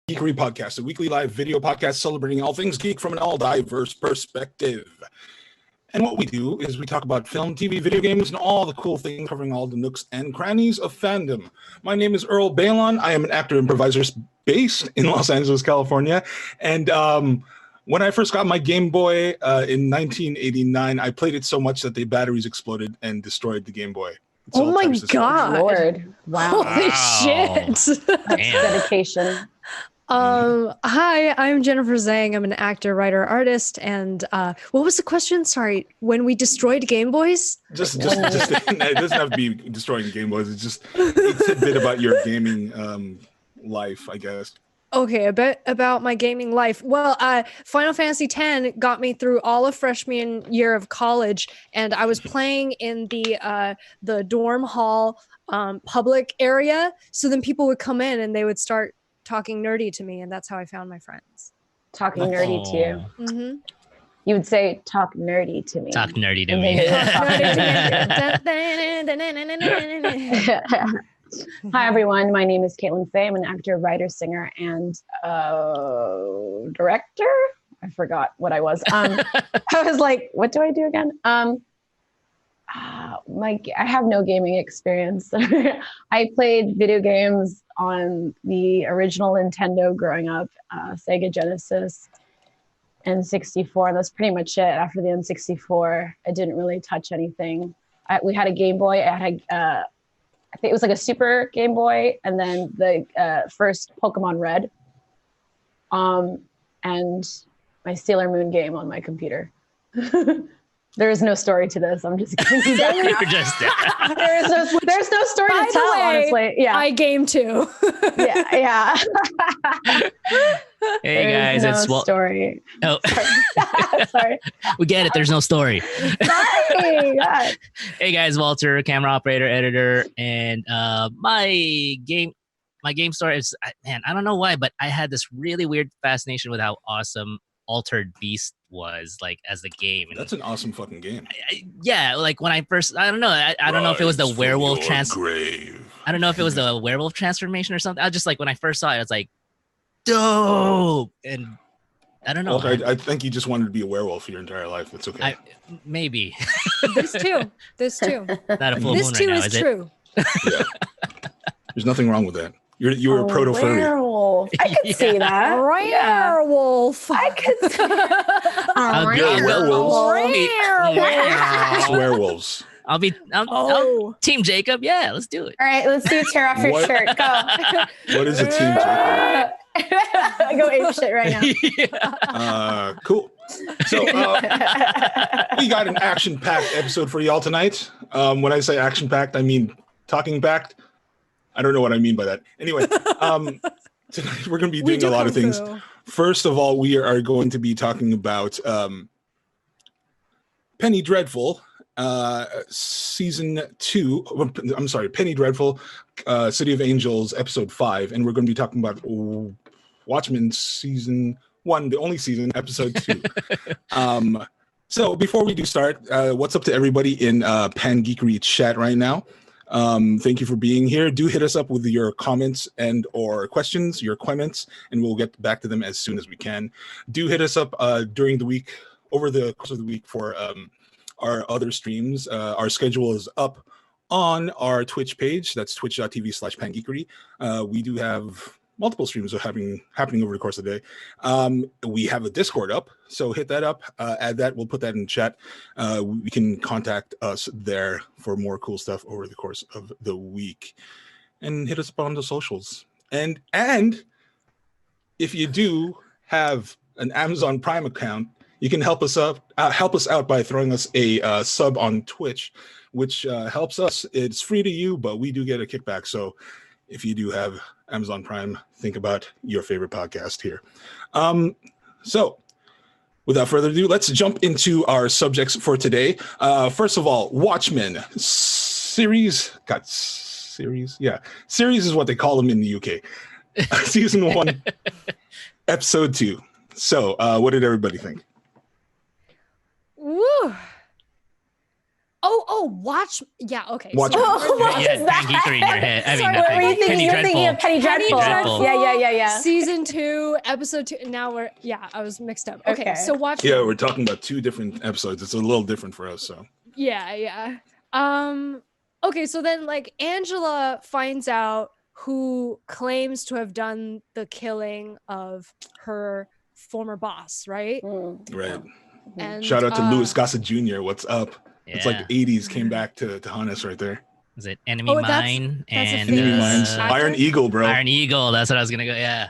Geekery Podcast, a weekly live video podcast celebrating all things geek from an all-diverse perspective. And what we do is we talk about film, TV, video games, and all the cool things, covering all the nooks and crannies of fandom. My name is Earl Balon. I am an actor improviser based in Los Angeles, California. And when I first got my Game Boy in 1989, I played it so much that the batteries exploded and destroyed the Game Boy. Oh my God. Lord. Wow. Holy shit. That's dedication. Hi, I'm Jennifer Zhang. I'm an actor, writer, artist. And what was the question? Sorry, when we destroyed Game Boys? Just it doesn't have to be destroying Game Boys. It's a bit about your gaming life, I guess. Okay, a bit about my gaming life. Well, Final Fantasy X got me through all of freshman year of college, and I was playing in the dorm hall public area. So then people would come in and they would start talking nerdy to me, and that's how I found my friends. Talking nerdy to you. Mm-hmm. You would say, talk nerdy to me. Talk nerdy to me. Hi, everyone. My name is Caitlin Fay. I'm an actor, writer, singer, and director. I forgot what I was. I was like, what do I do again? I have no gaming experience. I played video games on the original Nintendo growing up, Sega Genesis, N64, and that's pretty much it. After the N64, I didn't really touch anything. We had a Game Boy. I think it was like a Super Game Boy, and then the first Pokemon Red, and my Sailor Moon game on my computer. There is no story to this. I'm just kidding. There's no story to tell, honestly. Yeah. I game too. yeah. Hey guys, no it's story. Oh, sorry. We get it. There's no story. Sorry. God. Hey guys, Walter, camera operator, editor, and my game story is, man, I don't know why, but I had this really weird fascination with how awesome Altered Beast was, like, as the game. And that's an awesome fucking game. Yeah, like when I first, I don't know, I don't know if it was the werewolf I don't know if it was the werewolf transformation or something. I was just like, when I first saw it, I was like, dope. And I don't know. Well, I think you just wanted to be a werewolf your entire life. It's okay. Maybe. This too. Not a full This moon too right now, is is true. Yeah. There's nothing wrong with that. You're a proto furry. Werewolf. I could see that. Werewolf. I could see I'll be It's werewolves. I'll Team Jacob. Yeah, let's do it. All right, let's do tear off your shirt. Go. What is a team, Jacob? Go ape shit right Yeah. Cool. So we got an action-packed episode for y'all tonight. When I say action-packed, I mean talking-packed. I don't know what I mean by that. Anyway, tonight we're going to be doing a lot of things. First of all, we are going to be talking about Penny Dreadful, season 2. I'm sorry, Penny Dreadful, City of Angels, episode 5, and we're going to be talking about Watchmen season 1, the only season, episode 2. So before we do start, what's up to everybody in Pan Geekery chat right now? Thank you for being here. Do hit us up with your comments and or questions, your comments, and we'll get back to them as soon as we can. Do hit us up during the week, over the course of the week, for our other streams. Our schedule is up on our Twitch page. That's twitch.tv/pangeekery. We do have multiple streams are happening over the course of the day. We have a Discord up, so hit that up, add that. We'll put that in the chat. We can contact us there for more cool stuff over the course of the week, and hit us up on the socials. And if you do have an Amazon Prime account, you can help us out by throwing us a sub on Twitch, which helps us. It's free to you, but we do get a kickback. So if you do have Amazon Prime, think about your favorite podcast here. So without further ado, let's jump into our subjects for today. First of all, Watchmen series. Yeah. Series is what they call them in the UK. Season 1, episode 2. So what did everybody think? Woo. Oh, Yeah, okay. Watchmen. What Yeah, is that? Geekery in your head. I mean, Sorry, not what were you Penny, thinking? Penny You're thinking of Dreadful. Penny Dreadful. Dreadful. Yeah. Season 2, episode 2. Now I was mixed up. Okay, Okay. so Watchmen. Yeah, we're talking about 2 different episodes. It's a little different for us, so. Yeah. Okay, so then like Angela finds out who claims to have done the killing of her former boss, right? Right. And Shout out to Louis Gossett Jr. What's up? It's like Yeah. the 80s came back to haunt us right there. Is it Enemy Oh, that's Mine a and Enemy famous Mines. actor? Iron Eagle, bro. Iron Eagle? That's what I was gonna go. Yeah.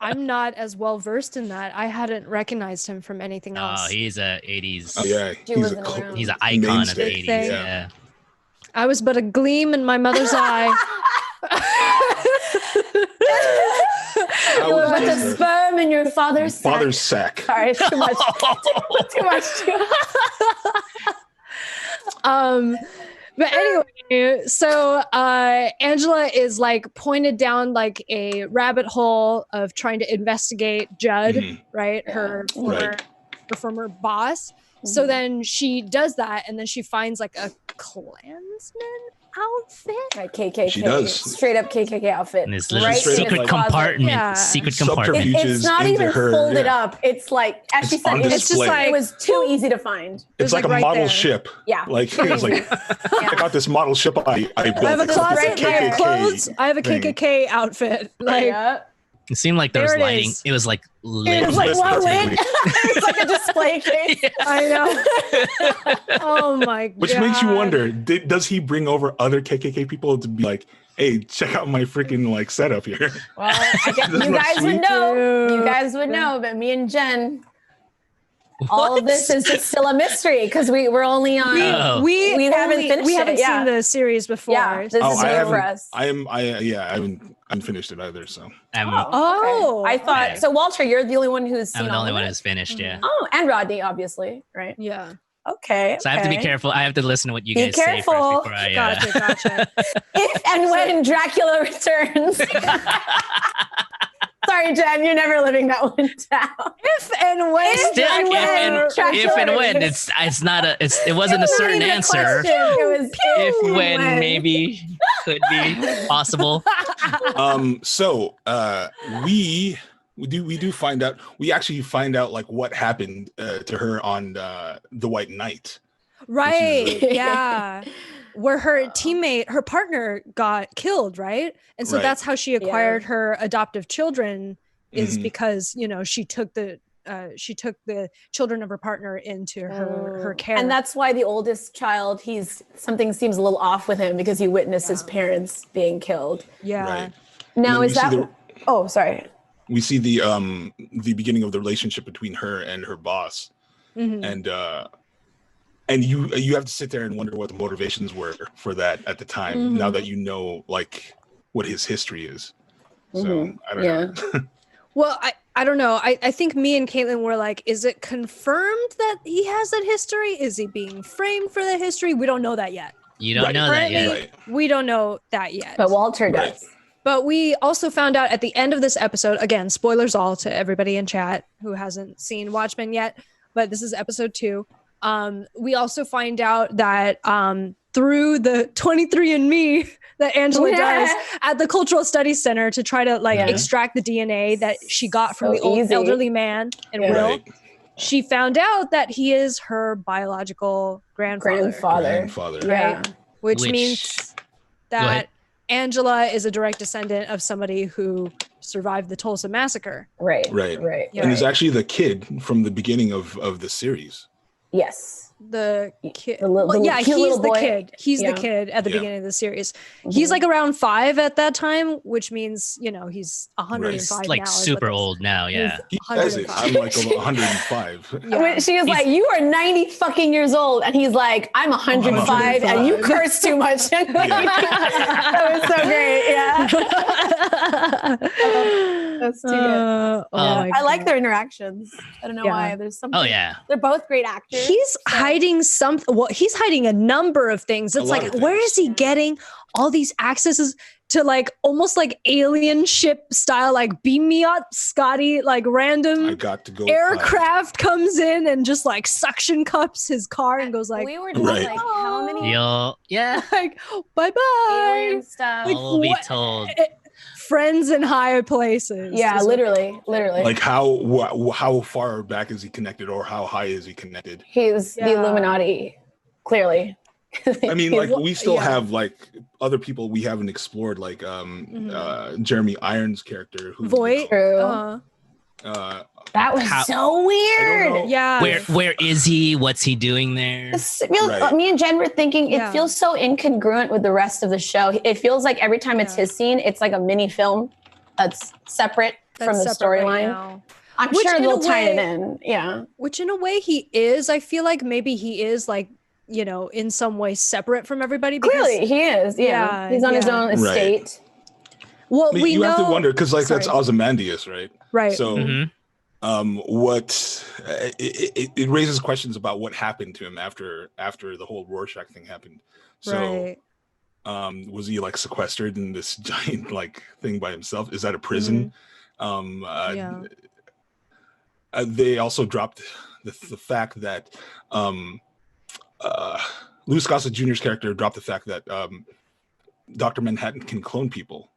I'm not as well versed in that. I hadn't recognized him from anything else. Oh, he's a '80s. Oh, yeah. She He's a wasn't cult. around. He's an icon of the Mainstay. '80s. Thing. Yeah. I was but a gleam in my mother's eye. I You were was but just a a sperm in your father's sack. father's sack. Sorry, too much. Too much. But anyway, so Angela is like pointed down like a rabbit hole of trying to investigate Judd, Mhm. right? Yeah. Her Right. former boss. So then she does that, and then she finds like a Klansman outfit. Right, KKK. She does. Straight up KKK outfit. And this little Right straight in up, his secret like- compartment. Yeah. Secret Subterfuge. compartment. Subterfuges It's not into even her, folded yeah. up. It's like, as she It's said, on it was, It's just display. like it was too easy to find. It's like like a right model there. ship. Yeah. Like it was like check out this model ship I built. I have a It's closet. like I have KKK clothes. I have a thing. KKK outfit. Like Yeah. It seemed like there was There it lighting. is. It was like lit. It was like That's well perfectly- lit. It's like a display case. I know. Oh my god. Which makes you wonder: does he bring over other KKK people to be like, "Hey, check out my freaking like setup here"? Well, I guess Doesn't you look guys sweet. would know. You Dude. guys would know, but me and Jen, all of this is just still a mystery because we're only on. Oh. We haven't finished We haven't it, yeah. seen the series before. Yeah, this Oh, is I new haven't. for us. I haven't finished it either. So Oh, okay. I thought okay. so. Walter, you're the only one who's seen I'm the all only of one it? who's finished. Yeah. Oh, and Rodney, obviously, right? Yeah. Okay. So I have to be okay. careful. I have to listen to what you Be guys say careful. first before I. Gotcha. If and when Dracula returns. Sorry, Jen, you're never living that one down. If and when. Still, And when if and when Dracula it's not a it wasn't a It certain even answer. question. It was If when maybe could be possible. So we do find out. We actually find out like what happened to her on the White Knight. Right. Yeah. Where her teammate, her partner got killed, right? And so Right. that's how she acquired her adoptive children is Mhm. because, she took the children of her partner into her care. And that's why the oldest child, something seems a little off with him because he witnessed his parents being killed. yeah. Right. Now And is then that? Oh, sorry. we see the beginning of the relationship between her and her boss, Mhm. and you have to sit there and wonder what the motivations were for that at the time. Now that you know like what his history is, so I don't know. Well, I don't know. I think me and Caitlin were like, is it confirmed that he has that history? Is he being framed for that history? We don't know that yet. You don't Right. know that yet. Right. We don't know that yet. But Walter does. Right. But we also found out at the end of this episode, again, spoilers all to everybody in chat who hasn't seen Watchmen yet, but this is episode 2. We also find out that through the 23andMe that Angela does at the Cultural Studies Center to try to extract the DNA that she got from So the old easy. elderly man and Yeah. Will, Right. she found out that he is her biological grandfather. Grandfather. Yeah. Which Which- means Go ahead. that Angela is a direct descendant of somebody who survived the Tulsa massacre. Right. Right. Right. Yeah. And is actually the kid from the beginning of the series. Yes. The kid, The little- the yeah, cute he's little the boy. kid. He's Yeah. the kid at the Yeah. beginning of the series. He's like around 5 at that time, which means he's 105 It's like now. is what super this- old now. Yeah. He says it. 105. I'm like 105. Yeah. When she was like, "You are 90 fucking years old," and he's like, "I'm 105, and you curse too much." That was so great. Yeah. That's too good. I like their interactions. I don't know why. There's something. Oh yeah, they're both great actors. He's hiding something. Well, he's hiding a number of things. It's like, where is he getting all these accesses to like almost like alien ship style? Like, beam me up, Scotty. Like random I got to go aircraft comes in and just like suction cups his car and goes like, we were just like, how many? like, bye bye. Alien stuff. All will be told. Friends in high places. Yeah, literally. Like how far back is he connected, or how high is he connected? He's the Illuminati, clearly. I mean, like we still have like other people we haven't explored, like Jeremy Irons' character, who Voight. That was so weird. Yeah. Where is he? What's he doing there? Me and Jen were thinking it feels so incongruent with the rest of the show. It feels like every time it's his scene, it's like a mini film that's separate from the storyline. Right, I'm sure they'll tie it in. Yeah. Which in a way he is. I feel like maybe he is like, you know, in some way separate from everybody. Clearly he is. Yeah. He's on his own estate. Right. Well, I mean, you have to wonder, because like that's Ozymandias, right? Right. So it raises questions about what happened to him after the whole Rorschach thing happened. So was he like sequestered in this giant like thing by himself? Is that a prison? They also dropped the fact that Louis Gossett Jr.'s character dropped the fact that Dr. Manhattan can clone people.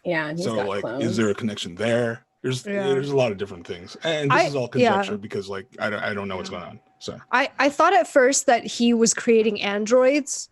Yeah. So like, is there a connection there? There's a lot of different things, and this is all conjecture because like I don't know what's going on. So I thought at first that he was creating androids,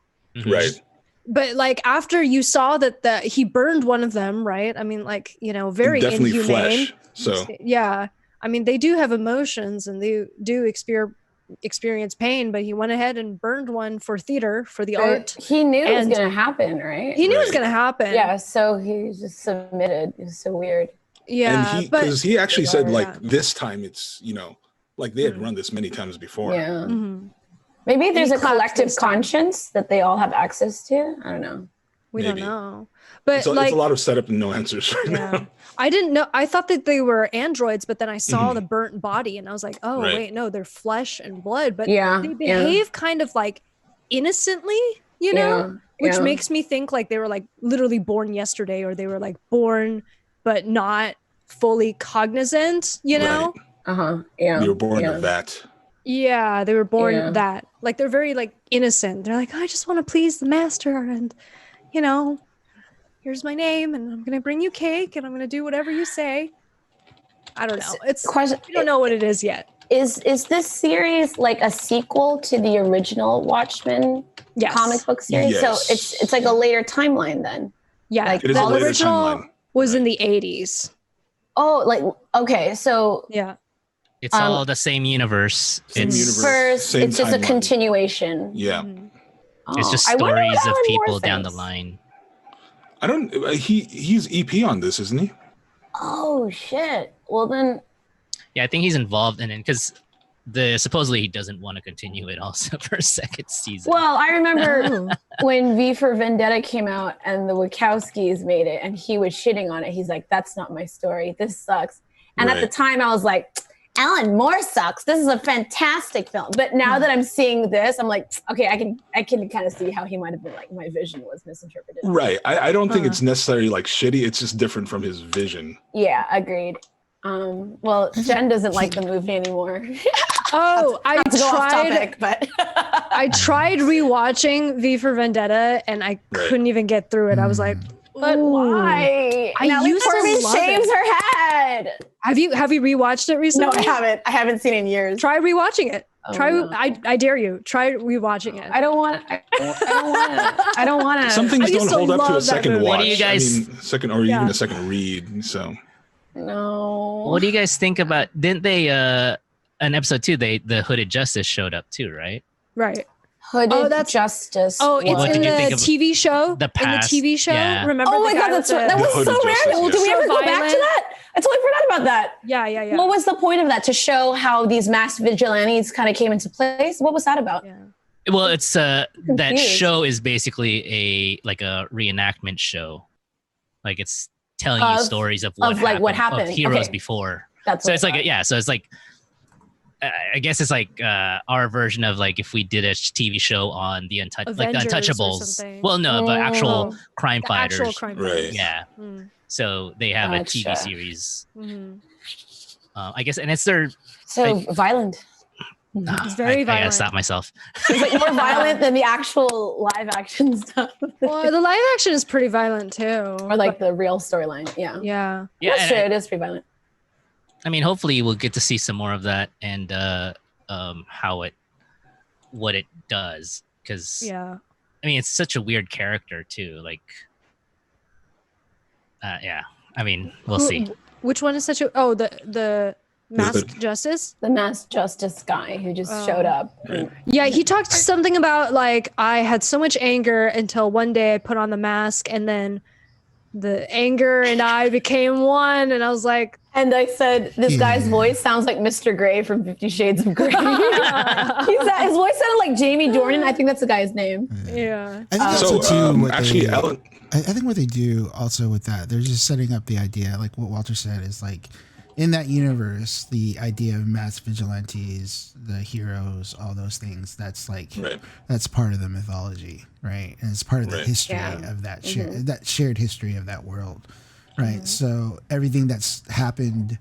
right? But like after you saw that he burned one of them, right? I mean, like, you know, very definitely inhumane. Flesh. So yeah, I mean, they do have emotions and they do experience pain, but he went ahead and burned one for theater, for the art. He knew it was going to happen, right? He knew it was going to happen. Yeah, so he just submitted. It was so weird. Yeah, and because he actually said like this time it's, you know, like they had run this many times before. Yeah. Maybe there's a collective conscience that they all have access to. I don't know. We don't know. But it's a lot of setup and no answers right now. I didn't know. I thought that they were androids, but then I saw the burnt body and I was like, oh, wait, no, they're flesh and blood. But they behave kind of like innocently, you know, which makes me think like they were like literally born yesterday, or they were like born but not fully cognizant, you know? Yeah. They were born of that. Yeah, they were born that. Like they're very like innocent. They're like, I just want to please the master, and you know, here's my name, and I'm gonna bring you cake, and I'm gonna do whatever you say. I don't know. We don't know what it is yet. Is this series like a sequel to the original Watchmen comic book series? Yes. So it's like a later timeline then. Yeah, like it is the a later original timeline. Was in the 80s. Oh, like okay, so it's all the same universe. First, it's just a continuation. Yeah. It's just stories of people down the line. I don't. He's EP on this, isn't he? Oh shit! Well then. Yeah, I think he's involved in it because supposedly he doesn't want to continue it also for a second season. Well, I remember when V for Vendetta came out and the Wachowskis made it, and he was shitting on it. He's like, "That's not my story. This sucks." And at the time, I was like, Alan Moore sucks. This is a fantastic film. But now that I'm seeing this, I'm like, okay, I can kind of see how he might have been like, my vision was misinterpreted. Right. I don't think it's necessarily like shitty. It's just different from his vision. Yeah, agreed. Well, Jen doesn't like the movie anymore. I tried. But I tried rewatching V for Vendetta, and I couldn't even get through it. I was like, but why? I used to love shaves it. her head. Have you rewatched it recently? No, I haven't. I haven't seen it in years. Try rewatching it. I dare you. Try rewatching it. I don't want. I don't want to. Some things don't hold up to a second watch. What do you guys? Second or even a second read. So. No. What do you guys think about? Didn't they? In episode 2, the Hooded Justice showed up too, right? right. Hooded Justice. Oh, it's What in did you think the of TV show. the past? In the TV show. Yeah. Remember? Oh my the god, guy that's with right. That The was Hooded so Justice, random. yes. Did we ever go back Violent. to that? I totally forgot about that. Yeah. What was the point of that? To show how these masked vigilantes kind of came into place? What was that about? Yeah. Well, it's that Confused. show is basically a reenactment show. Like it's telling you stories of what happened, what happened. of heroes Okay. before. That's So what it's like so it's like I guess it's like our version of like if we did a TV show on the Avengers or Untouchables. something. Well, no, but actual crime The fighters. actual crime Right. fighters. Yeah. Mm. So they have a TV Gotcha. series. Mhm. I guess, and it's their. so violent. It's very I gotta violent. stop myself. It's like more violent than the actual live action stuff, Well, the live action is pretty violent too. or like the real storyline. Yeah, Yeah. Yeah, that's and true. It is pretty violent. I mean, hopefully we'll get to see some more of that and what it does, because Yeah. I mean, it's such a weird character too. Like, yeah. I mean, we'll see. Which one is such a? The Masked Justice. The mass justice guy who just Oh. showed up. Yeah, he talked something about like I had so much anger until one day I put on the mask, and then the anger and I became one, and I was like, And I said, this guy's voice sounds like Mr. Grey from 50 Shades of Grey. His voice sounded like Jamie Dornan. I think that's the guy's name. yeah. I think also So too, what actually, they, Alan. I think what they do also with that, they're just setting up the idea, like what Walter said, is like in that universe, the idea of mass vigilantes, the heroes, all those things, that's like that's part of the mythology, right? And it's part of the history of that shared history of that world, right? So everything that's happening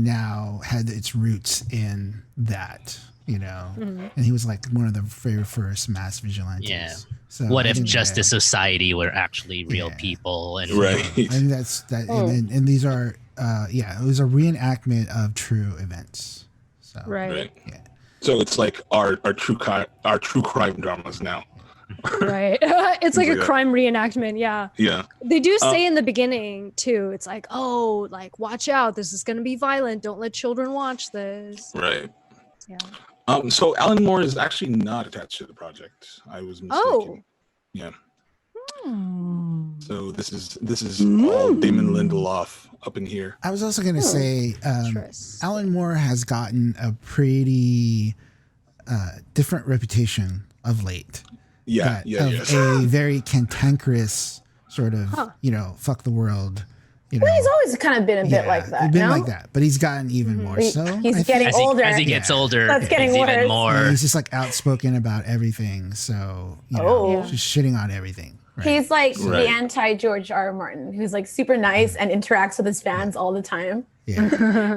now had its roots in that, you know. And he was like one of the very first mass vigilantes. Yeah. So What I if think Justice Society were actually real people? And I think that's that, and these are it was a reenactment of true events. So Right. yeah. So it's like our true crime dramas now. Right. It's like a that. crime reenactment. Yeah. Yeah. They do say in the beginning too. It's like, oh, like watch out. This is going to be violent. Don't let children watch this. Right. Yeah. So Alan Moore is actually not attached to the project. I was mistaken. Oh. Yeah. So this is all Damon Lindelof up in here. I was also going to say, Interesting. Alan Moore has gotten a pretty different reputation of late. Yeah. A very cantankerous sort of, fuck the world. You know, Well, he's always kind of been a bit like that. Been no? like that, but he's gotten even more so. He's I getting think. older. As he gets older, That's getting it's even worse. more. Yeah, he's just like outspoken about everything. So, just shitting on everything. Right? He's like Right. the anti-George R. R. Martin, who's like super nice and interacts with his fans all the time. Yeah.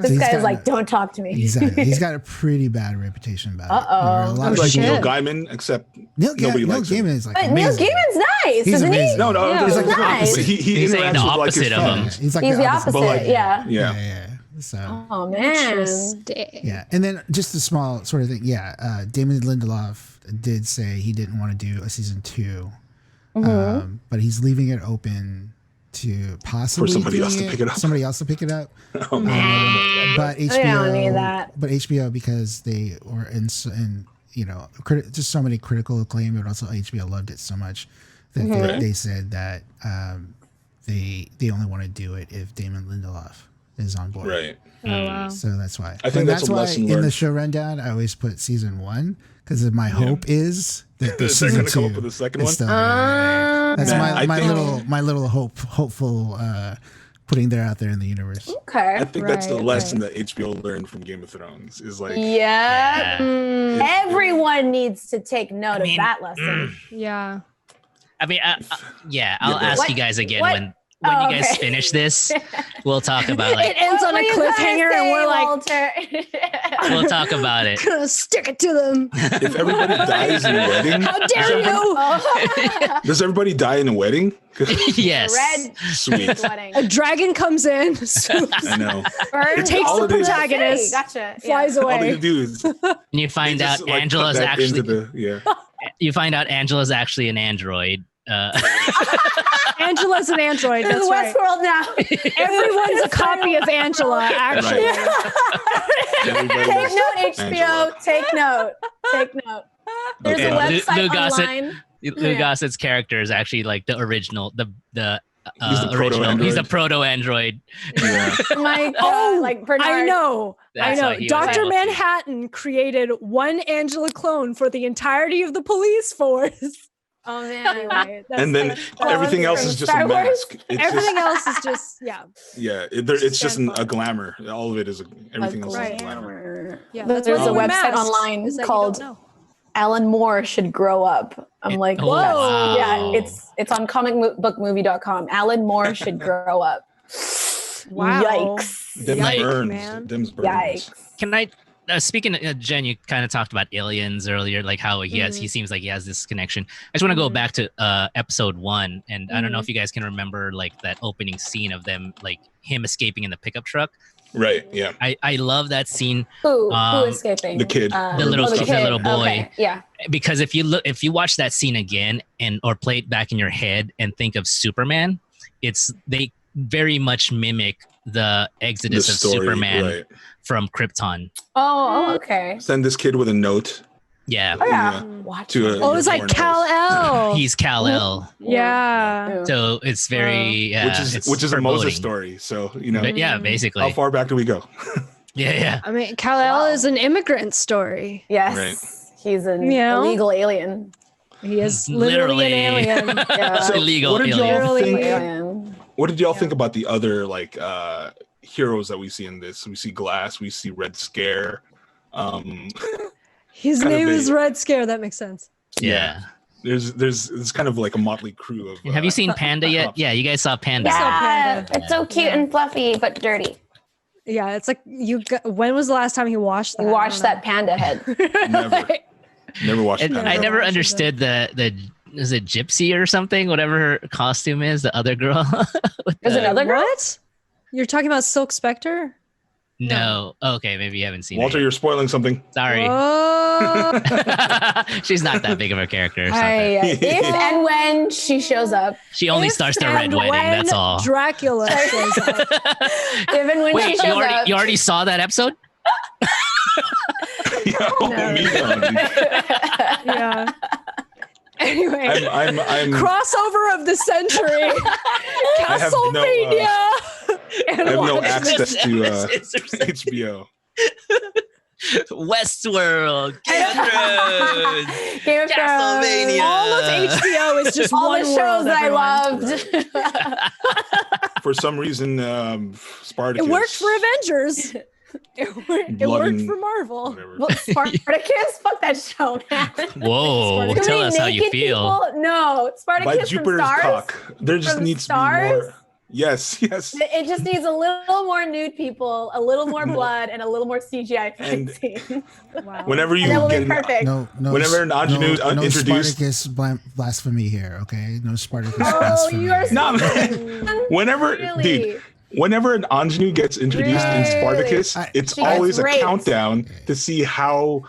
This guy's like, don't talk to me. Exactly. He's got a pretty bad reputation about it. Where a lot It's of like people- Neil Gaiman, except Neil nobody Neil likes Gaiman him. is like But Neil amazing. Gaiman's nice, He's isn't amazing. No, Yeah. he's like the nice. opposite. He He's like interacts the with like opposite his of him. fans. He's like He's the opposite. But like- Yeah. Yeah. So Oh man. Interesting. yeah, and then just a small sort of thing. Yeah, Damon Lindelof did say he didn't want to do a season 2, but he's leaving it open to possibly somebody doing else to pick it up. Somebody else to pick it up. Oh, man. But We HBO, don't need that. But HBO, because they were in just so many critical acclaim, but also HBO loved it so much that they said that they only want to do it if Damon Lindelof is on board. Right. Oh wow. So that's why. I think But that's a why lesson in the learned. show rundown I always put season 1 because my hope is that the They're season gonna come 2 up with a second is one? still that's Man, my I think- little hopeful putting there out there in the universe. Okay. I think that's the Right, lesson that HBO learned from Game of Thrones is like Yeah. Yeah. Everyone needs to take note mean, of that lesson. Yeah. I mean, I'll Yeah, ask what- you guys again what- when Oh, you guys okay. finish this. We'll talk about like It ends on a What were you trying to cliffhanger, and say, we're like, Walter? we'll talk about it. gonna stick it to them. if everybody dies in a wedding, How dare you? does everybody die in a wedding? Yes. Red Sweet. wedding. A dragon comes in, I know. Burns takes all the over protagonist, city. Gotcha. flies All they away. can do is And you find just, out like, Angela's put that into actually you find out Angela's actually an android. Angela's an android. This That's is right. Westworld now. Everyone's a copy of Angela, actually. everybody Take is note, HBO. Angela. Take note. Take note. There's Okay. a Lou website Gossett- online. Lou Gossett's character is actually like the original, the He's the original. He's the proto-android. proto-android. Yeah. Oh my God. Oh, like Bernard. I know. That's I know. why he was Dr. able to- Manhattan created one Angela clone for the entirety of the police force. Oh man. Anyway, that's And then like- everything else is just a Star Wars? mask. It's everything just, else is just it's just a glamour. All of it is everything else Right. is a glamour. yeah. There's That's a why we wear website masks, online is that you called don't know. Alan Moore Should Grow Up. I'm like, Oh, whoa. wow. Yeah, it's on comicbookmovie.com. Alan Moore Should Grow Up. Wow. Yikes. Them Yikes, burns. man. Them's burns. Yikes. Can I? Speaking of Jen, you kind of talked about aliens earlier, like how he seems like he has this connection. I just want to go back to episode 1, and I don't know if you guys can remember like that opening scene of them, like him escaping in the pickup truck. Right. Yeah. I love that scene. Who Um, escaping? the kid. The little the kid, the little boy. Okay. Yeah. Because if you watch that scene again or play it back in your head and think of Superman, they very much mimic the exodus of story, Superman right. from Krypton. Oh, okay. Send this kid with a note. Yeah. Oh, yeah. Yeah. Watch To it. a- Oh, it was like Kal-El. He's Kal-El. Yeah. So it's very Which is a foreboding. Moses story. So, But yeah, basically. how far back do we go? Yeah. I mean, Kal-El is an immigrant story. Yes. Right. He's an You know? illegal alien. He is literally an Literally. alien. Yeah. So Illegal what did y'all alien. Literally. think? Alien. What did y'all think about the other heroes that we see in this? We see Glass, we see Red Scare. His Kind of name is big. Red Scare. That makes sense. Yeah. There's kind of like a motley crew of. Have you seen Panda yet? Yeah, you guys saw Panda. saw Yeah, Panda. it's so cute and fluffy, but dirty. Yeah, it's like when was the last time you watched that? Watch that panda head. Never. Never watched And Panda. I never watched it. understood the is it Gypsy or something? Whatever her costume is, the other girl. With There's the- another girl? What? You're talking about Silk Spectre? No. Okay, maybe you haven't seen Walter, it. you're spoiling something. Sorry. Oh, She's not that big of a character. It's not that- If and when she shows up, She only if starts the and Red Wedding. when That's all. Dracula shows up. if and when she Wait, shows up. you already saw that episode? Oh, me, Yeah. Anyway, I'm crossover of the century, I have no, Castlevania. and I have no Watchmen. access to Nemesis or something. HBO. Westworld, Game of Thrones, Game of Thrones. Castlevania. All of HBO is just All one the shows world, that I everyone. loved. For some reason, Spartacus. It worked for Avengers. It Blood worked and for Marvel. whatever. Well, Spartacus, fuck that show, man. Whoa, Too tell many us how you naked feel. people? No, By Spartacus from Jupiter's Stars. cock. There just From needs Stars? to be more. Yes. It just needs a little more nude people, a little more blood, and a little more CGI And- fight scenes. Wow. Whenever you And it will get be perfect. No, Whenever an ingenue no introduced- Spartacus blasphemy here, okay? No Spartacus Oh, blasphemy. you are so No, man. Whenever, really. dude, whenever an ingenue gets introduced in Really? Spartacus, I- it's She gets always a raped. countdown to see how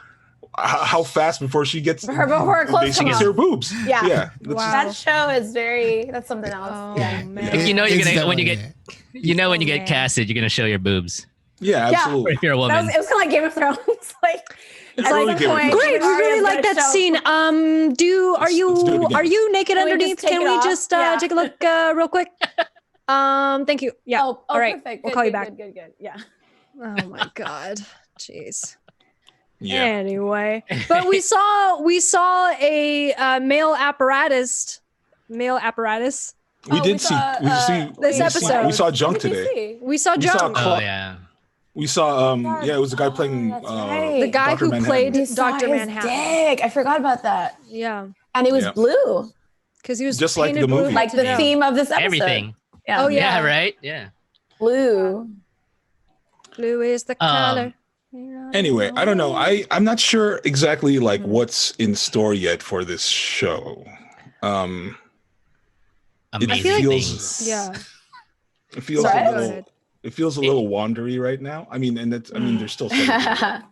fast before she gets Before her clothes she come gets off. her boobs. Yeah. Yeah. That's Wow. That show is that's something else. Oh, yeah. man. You know you're It's gonna when you definitely- get when you Oh, get man. casted, you're gonna show your boobs. Yeah, Yeah. absolutely. If you're a That woman. was, it was kind of like Game of Thrones. like, It's at really some Game of point, Thrones. Great, we really Arya's like gonna that show- scene. Are Let's do it you again. naked Can we underneath? just take Can it we off? just Yeah. take a look real quick? Thank you. Yeah. Oh, All right. perfect. We'll Good, call you good, back. Good. Yeah. Oh my god. Jeez. Yeah. Anyway, but we saw a male apparatus. We Oh, did we see saw, This episode. we saw Junk What did we today. see? We saw We saw Junk, Cla- Oh yeah. We saw it was a guy playing that's right. the guy Dr. who Manhattan. played We saw Dr. his Manhattan. dick. I forgot about that. Yeah, And it was Yeah. blue, because he was Just like painted the blue movie. like the Yeah. theme of this episode. Everything. Yeah. Oh, yeah. Yeah, right? Yeah. Blue. Blue is the color. Anyway, I don't know. I'm not sure exactly like Mhm. what's in store yet for this show. Amazing I feel like- things. Yeah. It feels Sorry? a Go little ahead. it feels a little wandery right now. I mean, and that's there's still some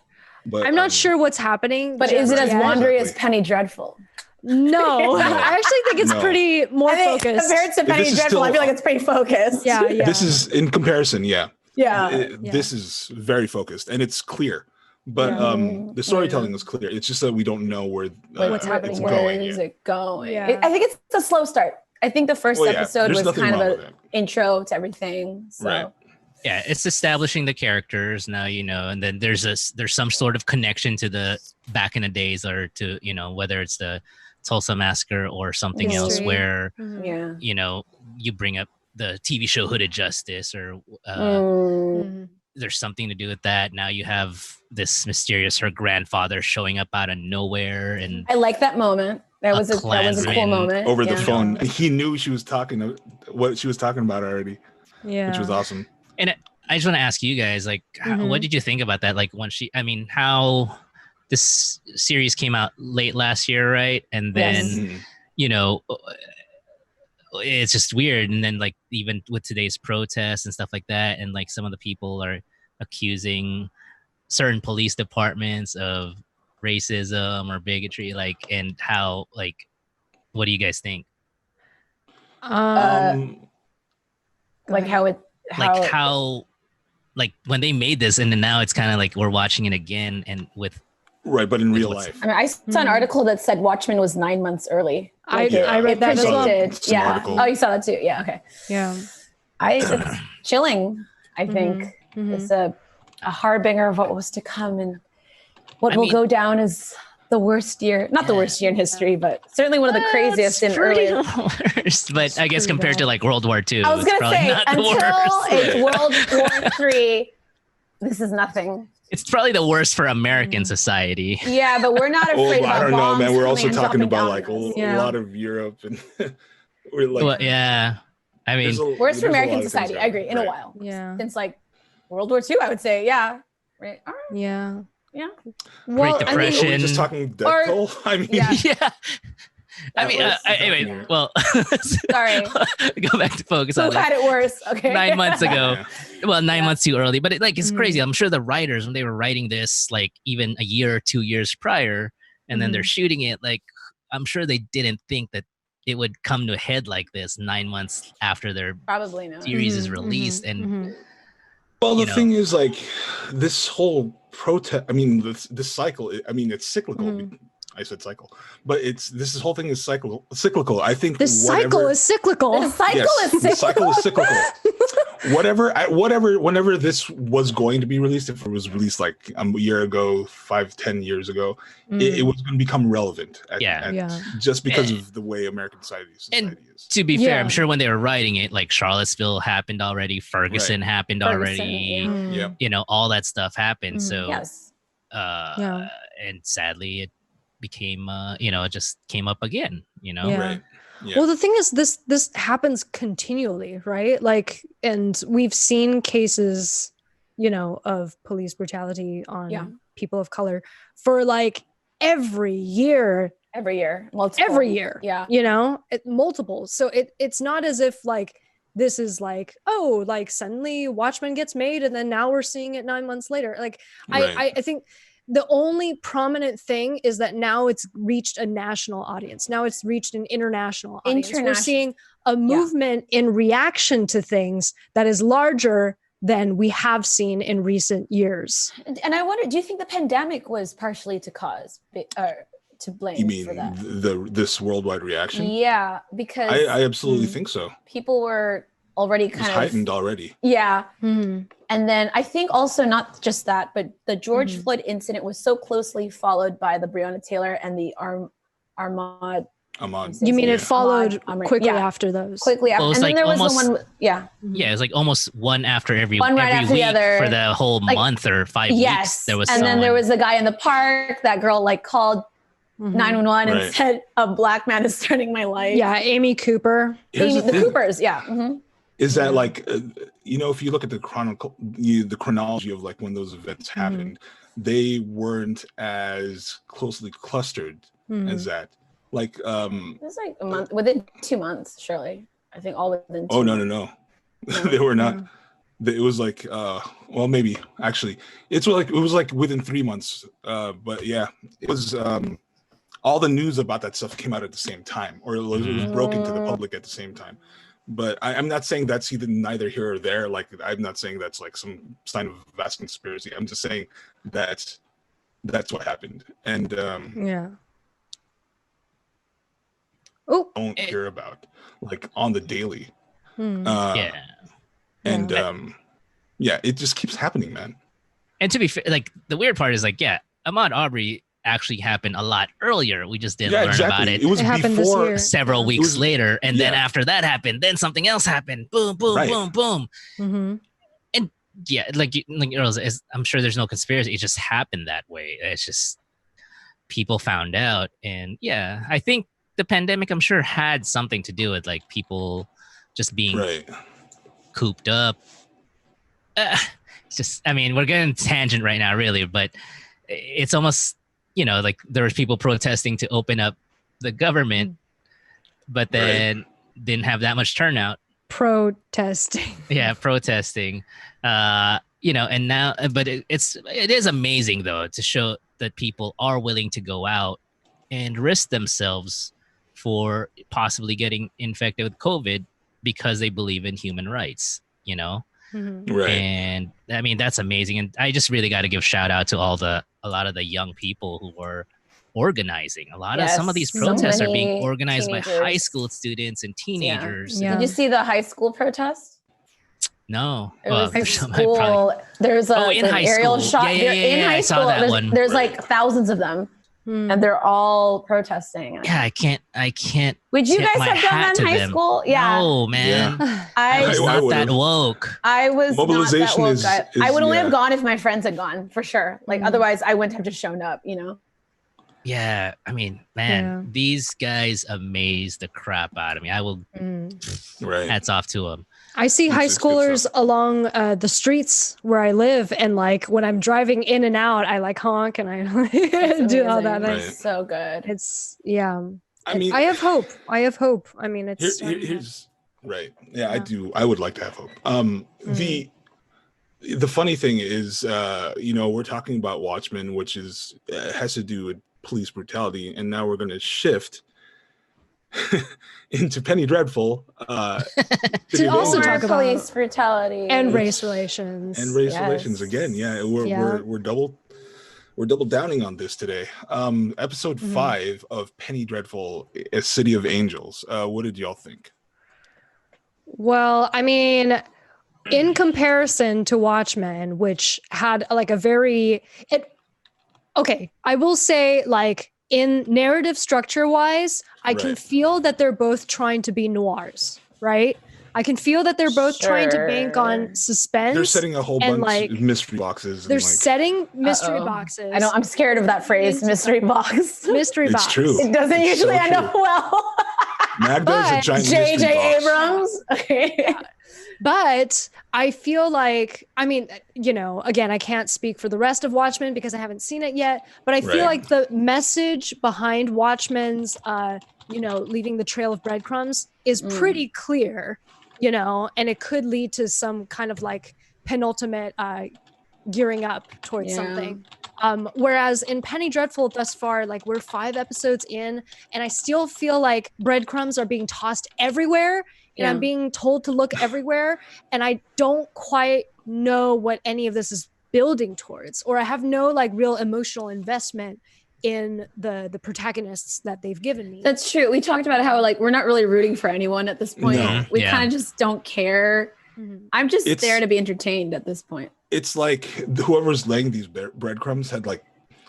but I'm not sure what's happening. But is it as just yet. wandery as Exactly. Penny Dreadful? No, I actually think it's No. pretty more I think focused. compared to Penny this is Dreadful, I still- feel like it's pretty focused. Yeah, yeah. This is in comparison, yeah. Yeah. Yeah. This is very focused and it's clear. But Yeah. the storytelling is clear. It's just that we don't know where What's happening, it's Where going is yet. it going? Yeah. I think it's a slow start. I think the first Well, yeah, episode there's was nothing kind of wrong an with it. intro to everything. So. Right. Yeah, it's establishing the characters now, and then there's some sort of connection to the back in the days or to, whether it's the Tulsa Massacre or something History. else where Yeah. you know you bring up the TV show Hooded Justice or there's something to do with that. Now you have this mysterious her grandfather showing up out of nowhere, and I like that moment. That was a cool moment over the phone. He knew she was talking what she was talking about already, which was awesome. And I just want to ask you guys, like, what did you think about that? Like, how this series came out late last year, right? And then, you know, it's just weird. And then, like, even with today's protests and stuff like that, and like some of the people are accusing certain police departments of racism or bigotry, like, and how, like, what do you guys think? Like how when they made this, and then now it's kind of like we're watching it again, and with but in real life. I mean, I saw an article that said Watchmen was 9 months early. I read that as well. Article. Oh, you saw that too? Yeah. Okay. Yeah. It's chilling. I think it's a harbinger of what was to come and what will go down as the worst year. Not the worst year in history, but certainly one of the craziest in early. Worst, but I guess compared to like World War II, I was going to say until it's World War III, this is nothing. It's probably the worst for American society. Yeah, but we're not afraid about I don't know, man. We're also talking about like a Yeah. lot of Europe and we're like, well, yeah. I mean, worst for American society. I agree. In a while. Yeah. Since like World War II, I would say, yeah. Right. All right. Yeah. Yeah. Great Depression. Are we just talking death toll? I mean, yeah. I mean, anyway, well, sorry. Go back to focus on Who had it worse? Okay. 9 months ago. Well, 9 months too early, but it's crazy. I'm sure the writers, when they were writing this, like even a year or 2 years prior, and then they're shooting it, like I'm sure they didn't think that it would come to a head like this 9 months after their probably not series is released. And well, the thing is, like, this whole protest. I mean, this cycle. I mean, it's cyclical. I said cycle, but this whole thing is cyclical. I think the cycle is cyclical. The cycle is cyclical. The cycle is cyclical. Whenever this was going to be released, if it was released like a year ago, 5-10 years ago, it was going to become relevant. Just because of the way American society is. To be fair, I'm sure when they were writing it, like Charlottesville happened already, Ferguson happened already. You know, all that stuff happened. So, and sadly, it became it just came up again, Well, the thing is, this happens continually, right? Like, and we've seen cases of police brutality on people of color for like every year, multiple. every year, multiple. So it's not as if like this is like, oh, like suddenly Watchmen gets made and then now we're seeing it 9 months later. Like I think the only prominent thing is that now it's reached a national audience. Now it's reached an international audience. We're seeing a movement in reaction to things that is larger than we have seen in recent years. And I wonder, do you think the pandemic was partially to blame? You mean for that? this worldwide reaction? Yeah, because I absolutely think so. People were already kind of heightened already. Yeah. And then I think also not just that, but the George Floyd incident was so closely followed by the Breonna Taylor and the Ahmaud. You mean it followed quickly after those? Quickly after. Well, and then like there was almost, the one, Yeah, it was like almost one after every right after week the other, for the whole month or 5 weeks. There was then there was a guy in the park, that girl like called 911 and said, a black man is threatening my life. Yeah, Amy Cooper. The Coopers, Is that like, if you look at the chronology of like when those events happened, they weren't as closely clustered as that. Like, it was like a month, within 2 months, surely. I think all within 2 months. No. They were not. It was like, well, maybe actually, it was like within 3 months. But yeah, it was. All the news about that stuff came out at the same time, or it was broken to the public at the same time. But I'm not saying that's neither here or there. Like, I'm not saying that's like some sign of vast conspiracy. I'm just saying that's what happened. And don't hear about like on the daily. And it just keeps happening, man. And to be fair, like the weird part is like, Ahmaud Arbery actually happened a lot earlier. We just didn't learn about it. It was happened this before year. Several weeks later, and then after that happened, then something else happened. Boom, boom, boom, boom. Mm-hmm. And yeah, like Earl, I'm sure there's no conspiracy. It just happened that way. It's just people found out, and yeah, I think the pandemic, I'm sure, had something to do with like people just being cooped up. It's just, I mean, we're getting tangent right now, really, but it's almost, like there was people protesting to open up the government, but then didn't have that much turnout. Protesting. Yeah, protesting. And now, but it is amazing though to show that people are willing to go out and risk themselves for possibly getting infected with COVID because they believe in human rights, Mm-hmm. Right. And I mean, that's amazing. And I just really got to give shout out to a lot of the young people who were organizing. Some of these protests are being organized by high school students and teenagers. Yeah. Did you see the high school protest? No. It was in school. There's an aerial shot. In high school. There's like thousands of them. And they're all protesting. Yeah, I can't. Would you guys have done that in high school? Yeah. No, man. Yeah. I was not that woke. I was Mobilization not that woke. I would only have gone if my friends had gone, for sure. Like otherwise I wouldn't have just shown up, Yeah, I mean, man, these guys amazed the crap out of me. I will hats off to them. I see high schoolers along the streets where I live, and like when I'm driving in and out, I like honk and I do all that. It's so good. It's I mean, I have hope. I mean, it's here's right. Yeah, I do. I would like to have hope. The funny thing is, we're talking about Watchmen, which is has to do with police brutality, and now we're going to shift into Penny Dreadful to also talk about police brutality and race relations again. Yeah, we're double downing on this today. Episode 5 of Penny Dreadful, A City of Angels. What did y'all think? Well, I mean, in comparison to Watchmen, which had like I will say, like, in narrative structure wise, I can feel that they're both trying to be noirs, right? I can feel that they're both trying to bank on suspense. They're setting a whole bunch of mystery boxes. They're setting mystery boxes. I know, I'm scared of that phrase, mystery box. Mystery box. It's true. It doesn't usually end up well. Magda is a giant mystery box. J.J. Abrams. Okay. Yeah. But I feel like, I mean, again, I can't speak for the rest of Watchmen because I haven't seen it yet, but I feel like the message behind Watchmen's, leaving the trail of breadcrumbs is pretty clear, and it could lead to some kind of like penultimate gearing up towards something. Whereas in Penny Dreadful thus far, like we're 5 episodes in and I still feel like breadcrumbs are being tossed everywhere. And I'm being told to look everywhere, and I don't quite know what any of this is building towards, or I have no like real emotional investment in the protagonists that they've given me. That's true. We talked about how like we're not really rooting for anyone at this point. No. We kind of just don't care. I'm just there to be entertained at this point. It's like whoever's laying these breadcrumbs had like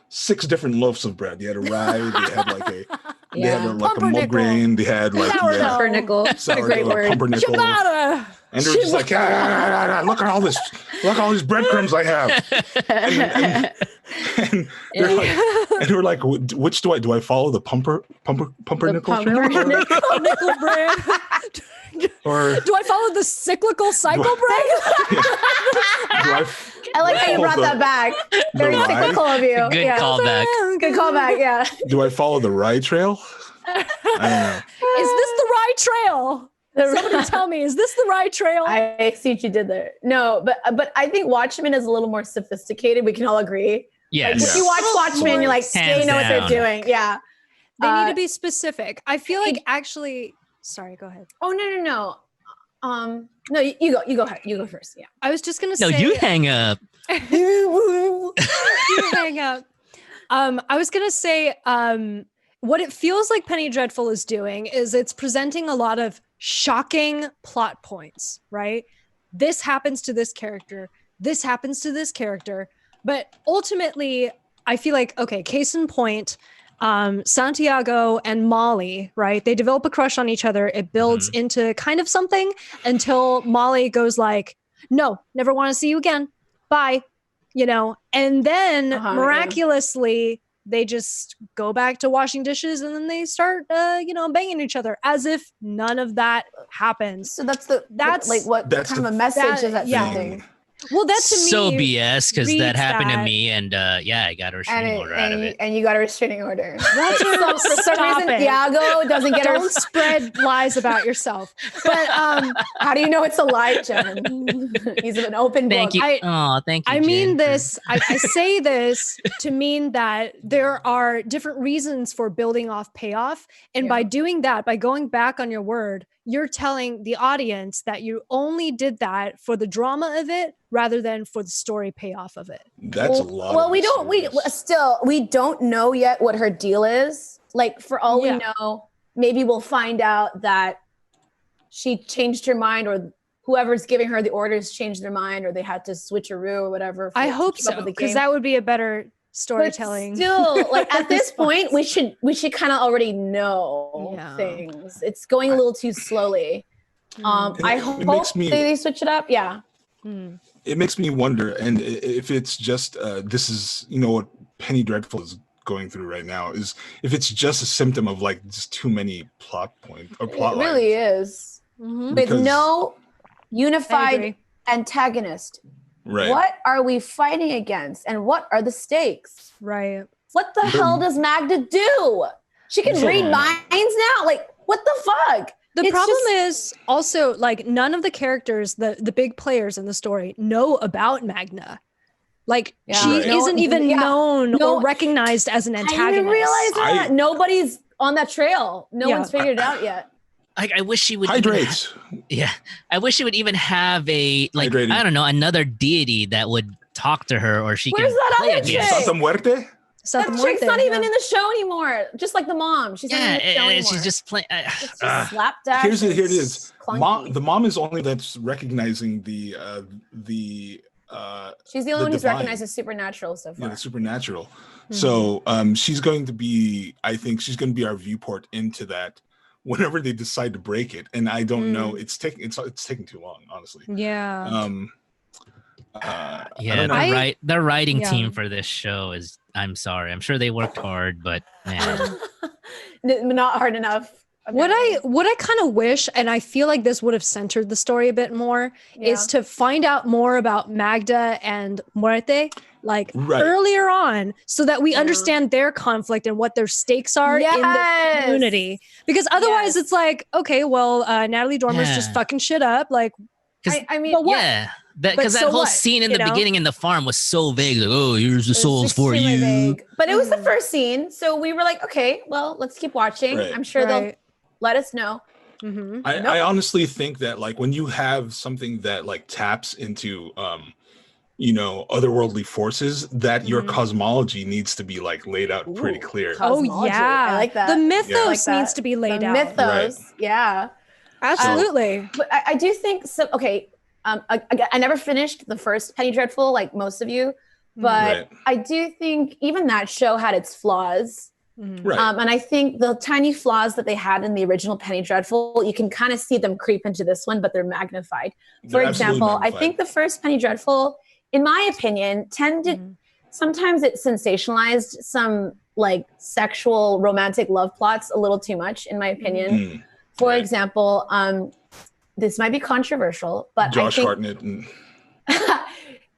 6 different loaves of bread. They had a rye, they had like a mulgrain, they had like pumpernickel. Great word. Pumpernickel. Ciabatta. And they're just like, look at all these breadcrumbs I have. And they're like, and we're like, which do I follow the pumpernickel? Pumpernickel bread. Or do I follow the cyclical cycle bread? I like how you brought that back. Very cyclical of you. Good callback. Good callback, yeah. Do I follow the rye trail? I don't know. Is this the rye trail? Somebody tell me, is this the rye trail? I see what you did there. No, but I think Watchmen is a little more sophisticated. We can all agree. Yeah. Like, if you watch Watchmen, you're like, they know what they're doing. Yeah. They need to be specific. I feel like actually, sorry, go ahead. Oh, no. No, you go ahead. You go first. Yeah. I was just going to say. No, you hang up. You hang up. I was going to say, what it feels like Penny Dreadful is doing is it's presenting a lot of shocking plot points, right? This happens to this character. This happens to this character. But ultimately, I feel like, okay, case in point, Santiago and Molly, right? They develop a crush on each other. It builds into kind of something until Molly goes like, no, never want to see you again. Bye. You know, and then miraculously, they just go back to washing dishes and then they start, banging each other as if none of that happens. So that's like what kind of a message is that sending? Well, that to me so BS because that reads happened to that. me, and I got a restraining order out of it. And you got a restraining order. Walter, for some stop reason, it. Iago doesn't get Don't spread lies about yourself. But how do you know it's a lie, Jen? He's an open book. Thank you. Thank you. I Jen, mean this. I say this to mean that there are different reasons for building off payoff, and by doing that, by going back on your word, you're telling the audience that you only did that for the drama of it rather than for the story payoff of it. That's a lot. Well, we don't know yet what her deal is. Like, for all we know, maybe we'll find out that she changed her mind, or whoever's giving her the orders changed their mind, or they had to switcheroo or whatever. I hope so, because that would be a better storytelling. But still, like at this point, we should kind of already know things. It's going a little too slowly. I hope they switch it up. Yeah. It makes me wonder, and if it's just this is what Penny Dreadful is going through right now, is if it's just a symptom of like just too many plot points or plot lines. It really is. With no unified antagonist. Right. What are we fighting against, and what are the stakes? Right. What the hell does Magda do? She can read minds now. Like, what the fuck? The problem is also, like, none of the characters, the big players in the story, know about Magna. Like, she isn't even known or recognized as an antagonist. I didn't realize that. Nobody's on that trail. No one's figured it out yet. I wish she would hydrate. I wish she would even have a hydrating. I don't know, another deity that would talk to her, or she Where's can that play other a game. chick? Santa Muerte? That chick's not even in the show anymore. Just like the mom, she's not in the show anymore. She's just playing. Slapdash. Here it is. The mom is only that's recognizing the. She's the only one who's recognized as supernatural so far. Yeah, the supernatural. So she's going to be. I think she's going to be our viewport into that. Whenever they decide to break it, and I don't know, it's taking too long, honestly. Yeah. The writing team for this show is. I'm sorry. I'm sure they worked hard, but man, not hard enough. What I kind of wish, and I feel like this would have centered the story a bit more, is to find out more about Magda and Muerte, like earlier on, so that we understand their conflict and what their stakes are in the community. Because otherwise, it's like, okay, well, Natalie Dormer's just fucking shit up, like. I mean, but what? Because that whole scene in the beginning in the farm was so vague. Like, oh, here's the souls for you. Vague. But it was the first scene, so we were like, okay, well, let's keep watching. I'm sure they'll let us know. I honestly think that, like, when you have something that like taps into otherworldly forces, that your cosmology needs to be like laid out pretty clear. Oh yeah, I like that. The mythos needs to be laid out. Mythos, absolutely. But I do think so. Okay, I never finished the first Penny Dreadful, like most of you, but I do think even that show had its flaws. Right. And I think the tiny flaws that they had in the original Penny Dreadful, you can kind of see them creep into this one, but they're magnified. For example, I think the first Penny Dreadful, in my opinion, sometimes it sensationalized some like sexual romantic love plots a little too much, in my opinion. For example, this might be controversial, but Josh Hartnett and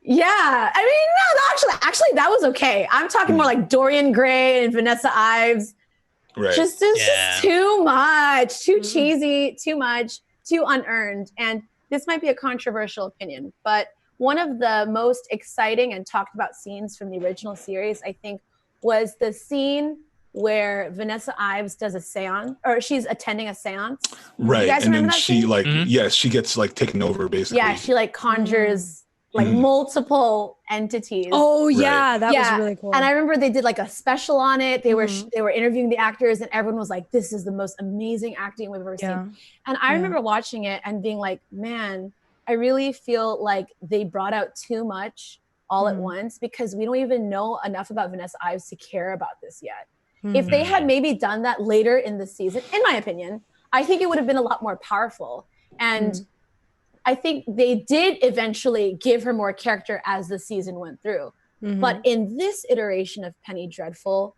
yeah, I mean, no, actually, that was okay. I'm talking more like Dorian Gray and Vanessa Ives. Right. Just too much, too cheesy, too much, too unearned. And this might be a controversial opinion, but one of the most exciting and talked about scenes from the original series, I think, was the scene where Vanessa Ives does a seance, or she's attending a seance. Right. You guys and remember then that she scene? like, she gets like taken over basically. Yeah, she like conjures like multiple entities. Oh yeah, that was really cool. And I remember they did like a special on it. They were interviewing the actors, and everyone was like, "This is the most amazing acting we've ever seen." And I remember watching it and being like, "Man, I really feel like they brought out too much all at once, because we don't even know enough about Vanessa Ives to care about this yet. Mm-hmm. If they had maybe done that later in the season, in my opinion, I think it would have been a lot more powerful. And I think they did eventually give her more character as the season went through. But in this iteration of Penny Dreadful,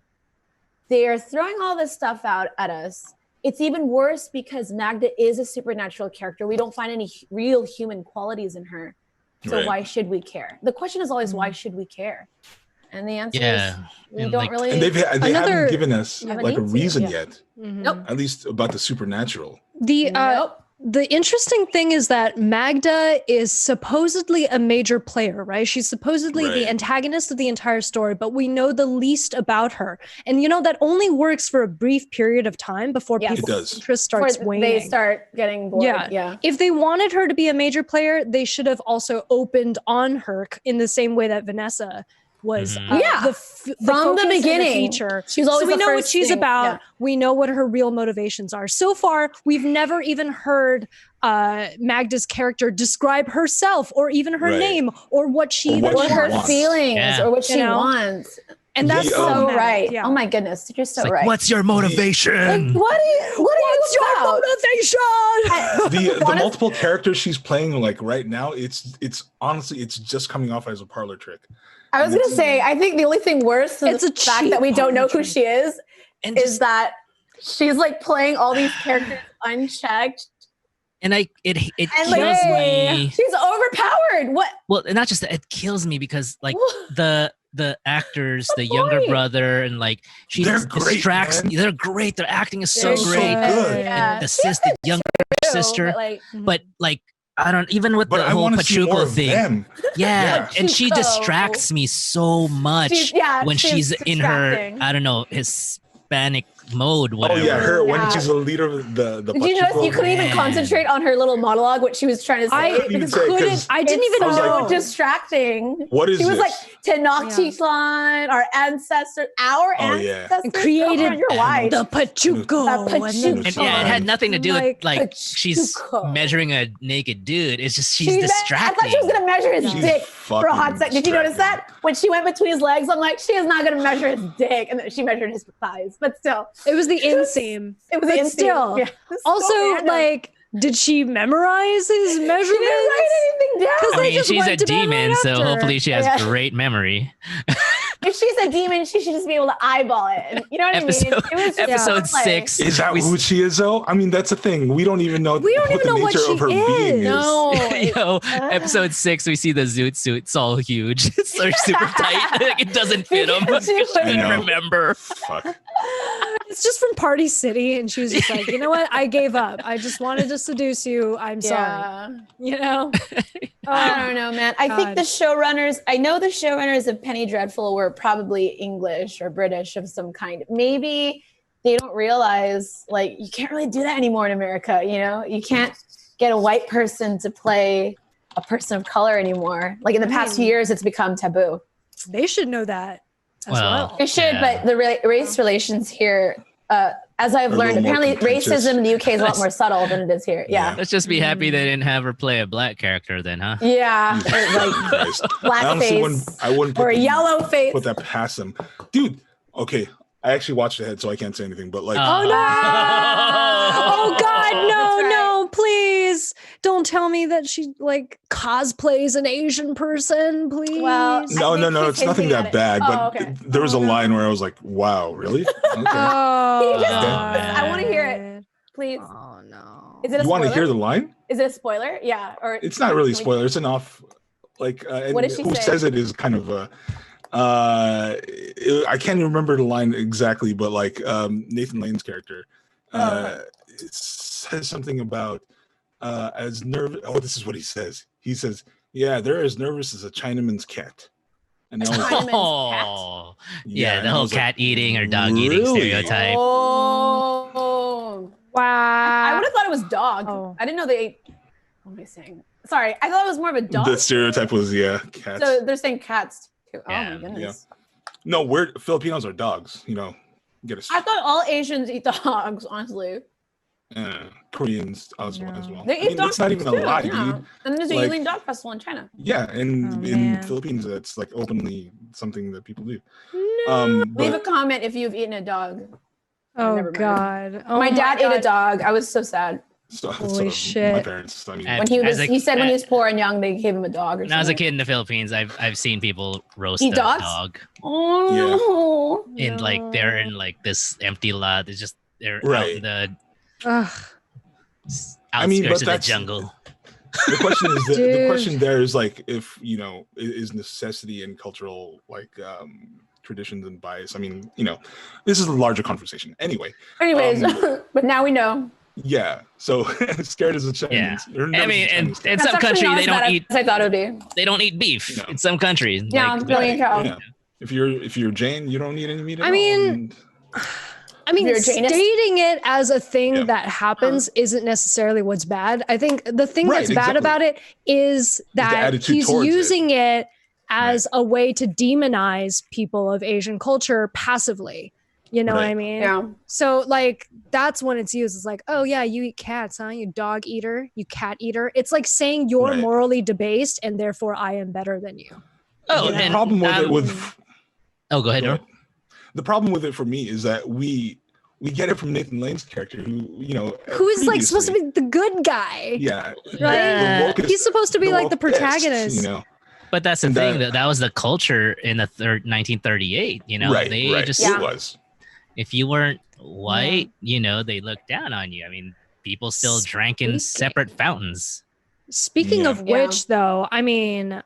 they are throwing all this stuff out at us. It's even worse because Magda is a supernatural character. We don't find any real human qualities in her. So why should we care? The question is always, why should we care? And the answer is, we and don't like- really. And they haven't given us Haven't like a need to, reason yeah. yet, Nope. at least about the supernatural. The interesting thing is that Magda is supposedly a major player, right? She's supposedly the antagonist of the entire story, but we know the least about her. And you know, that only works for a brief period of time before people's interest starts waning. They start getting bored. Yeah. If they wanted her to be a major player, they should have also opened on her in the same way that Vanessa was from the beginning. feature. She's always so we the know what first she's thing. about. Yeah. We know what her real motivations are. So far, we've never even heard Magda's character describe herself or even her name or what she Or or her wants. feelings or what she wants. And that's so right. Yeah. Oh my goodness, you're so Like, right. what's your motivation? Like, what's your motivation? The multiple characters she's playing like right now, it's honestly it's just coming off as a parlor trick. I was gonna say, I think the only thing worse than the fact that we don't know who she is that she's like playing all these characters unchecked. And it kills like, me. She's overpowered. What? Well, not just that, it kills me because like the actors, the younger brother, and like she distracts. They're great. Their acting is so great. Good. And the younger sister, but like. I don't even with the whole Pachuco thing. Yeah. And she distracts me so much when she's in her, I don't know, Hispanic mode, whatever. Oh yeah, her when she's the leader of the Did you notice you couldn't even concentrate on her little monologue, what she was trying to say? I didn't even know. So distracting. What is she was this? like Tenochtitlan, our ancestors, ancestors. Created your wife. the Pachuco. And it had nothing to do with like she's measuring a naked dude. It's just she's distracting. I thought she was gonna measure his dick for a hot second. Did you notice that? When she went between his legs, I'm like, she is not gonna measure his dick. And then she measured his thighs. But still. It was the inseam. It was the inseam. Still. Yeah. Also, like, did she memorize his measurements? She didn't write anything down. I mean, she's a demon, so hopefully she has great memory. If she's a demon, she should just be able to eyeball it. And you know what I mean? It was just episode 6. Is that who she is, though? I mean, that's the thing. We don't even know what the nature of her being is. No. Yo, episode 6, we see the zoot suit. It's all huge. It's so super tight. It doesn't fit him. I couldn't remember. Fuck. It's just from Party City, and she was just like, you know what? I gave up. I just wanted to seduce you. I'm sorry. You know? I don't know, man. I think the showrunners, I know the showrunners of Penny Dreadful were probably English or British of some kind. Maybe they don't realize, like, you can't really do that anymore in America, you know? You can't get a white person to play a person of color anymore. Like, in the past few years, it's become taboo. They should know that as well. They should, but the race relations here, as I've learned, apparently racism in the UK is a lot more subtle than it is here. Yeah. Let's just be happy they didn't have her play a black character then, huh? Yeah. Like blackface. I wouldn't or yellow face. Put that past them. Dude, okay. I actually watched ahead, so I can't say anything, but like. Oh, no. Oh, God. No, please. Don't tell me that she like cosplays an Asian person, please. Well, no. It's nothing that bad, but there was a line where I was like, wow, really? Okay. I want to hear it, please. Oh, no. Is it a spoiler? You want to hear the line? Is it a spoiler? Yeah. Or it's not really a spoiler. It's enough. Like, what does she say? Says it is kind of a. I can't remember the line exactly, but like Nathan Lane's character, it says something about as nervous. Oh, this is what he says. He says, "Yeah, they're as nervous as a Chinaman's cat." And the whole cat eating or dog eating stereotype. Oh, wow! I would have thought it was dog. Oh. I didn't know they ate. What am I saying? Sorry, I thought it was more of a dog. The stereotype was cats. So they're saying cats too. Yeah. Oh my goodness. Yeah. No, Filipinos are dogs. You know, I thought all Asians eat dogs. Honestly. Koreans as well. They eat dog that's not even a too, lie, yeah. dude. And there's a Like- Yuling Dog Festival in China. Yeah, and in man. Philippines, it's like openly something that people do. Leave a But comment if you've eaten a dog. Oh never mind. God. Oh my dad ate God. a dog. I was so sad. Holy my shit. parents. I mean, And- When he As was, a- he said when he was poor and young, they gave him a dog. Or When I was a something. kid in the Philippines, I've seen people roast Eat a dogs? dog Oh, in like they're in like this empty lot. It's just they're out Right. in the Ugh. I mean, but outskirts of the that's- jungle. the question is the Dude. question there is like if is necessity and cultural like traditions and bias. I mean, this is a larger conversation. Anyway, anyways, but now we know. yeah. So scared as a Chinese. Yeah. or I nervous mean, as a and Chinese. in That's some actually country not they as don't bad eat as I thought it would be. beef. No. In some countries, Yeah, like, there you go. Yeah. If you're Jane, you don't eat any meat. At I all, mean, and- I mean, You're a Janist? stating it as a thing Yeah. that happens isn't necessarily what's bad. I think the thing Right, that's bad exactly. about it is that attitude he's towards it. using it as a way to demonize people of Asian culture passively. You know what I Right. mean? Yeah. So like that's when it's used. It's like, oh yeah, you eat cats, huh? You dog eater, you cat eater. It's like saying you're Right. morally debased and therefore I am better than you. Oh, the and problem with it with oh, go ahead. Go Dor. ahead. The problem with it for me is that we get it from Nathan Lane's character, Who is like supposed to be the good guy. yeah, Right? the wokest- He's supposed to be the like the woke pissed, protagonist. But that's the And thing that- that was the culture in the 1938. right, They right. just It was if you weren't white, they looked down on you. I mean, people still drank in Speaking- separate fountains. Speaking Yeah. of which, though, I mean,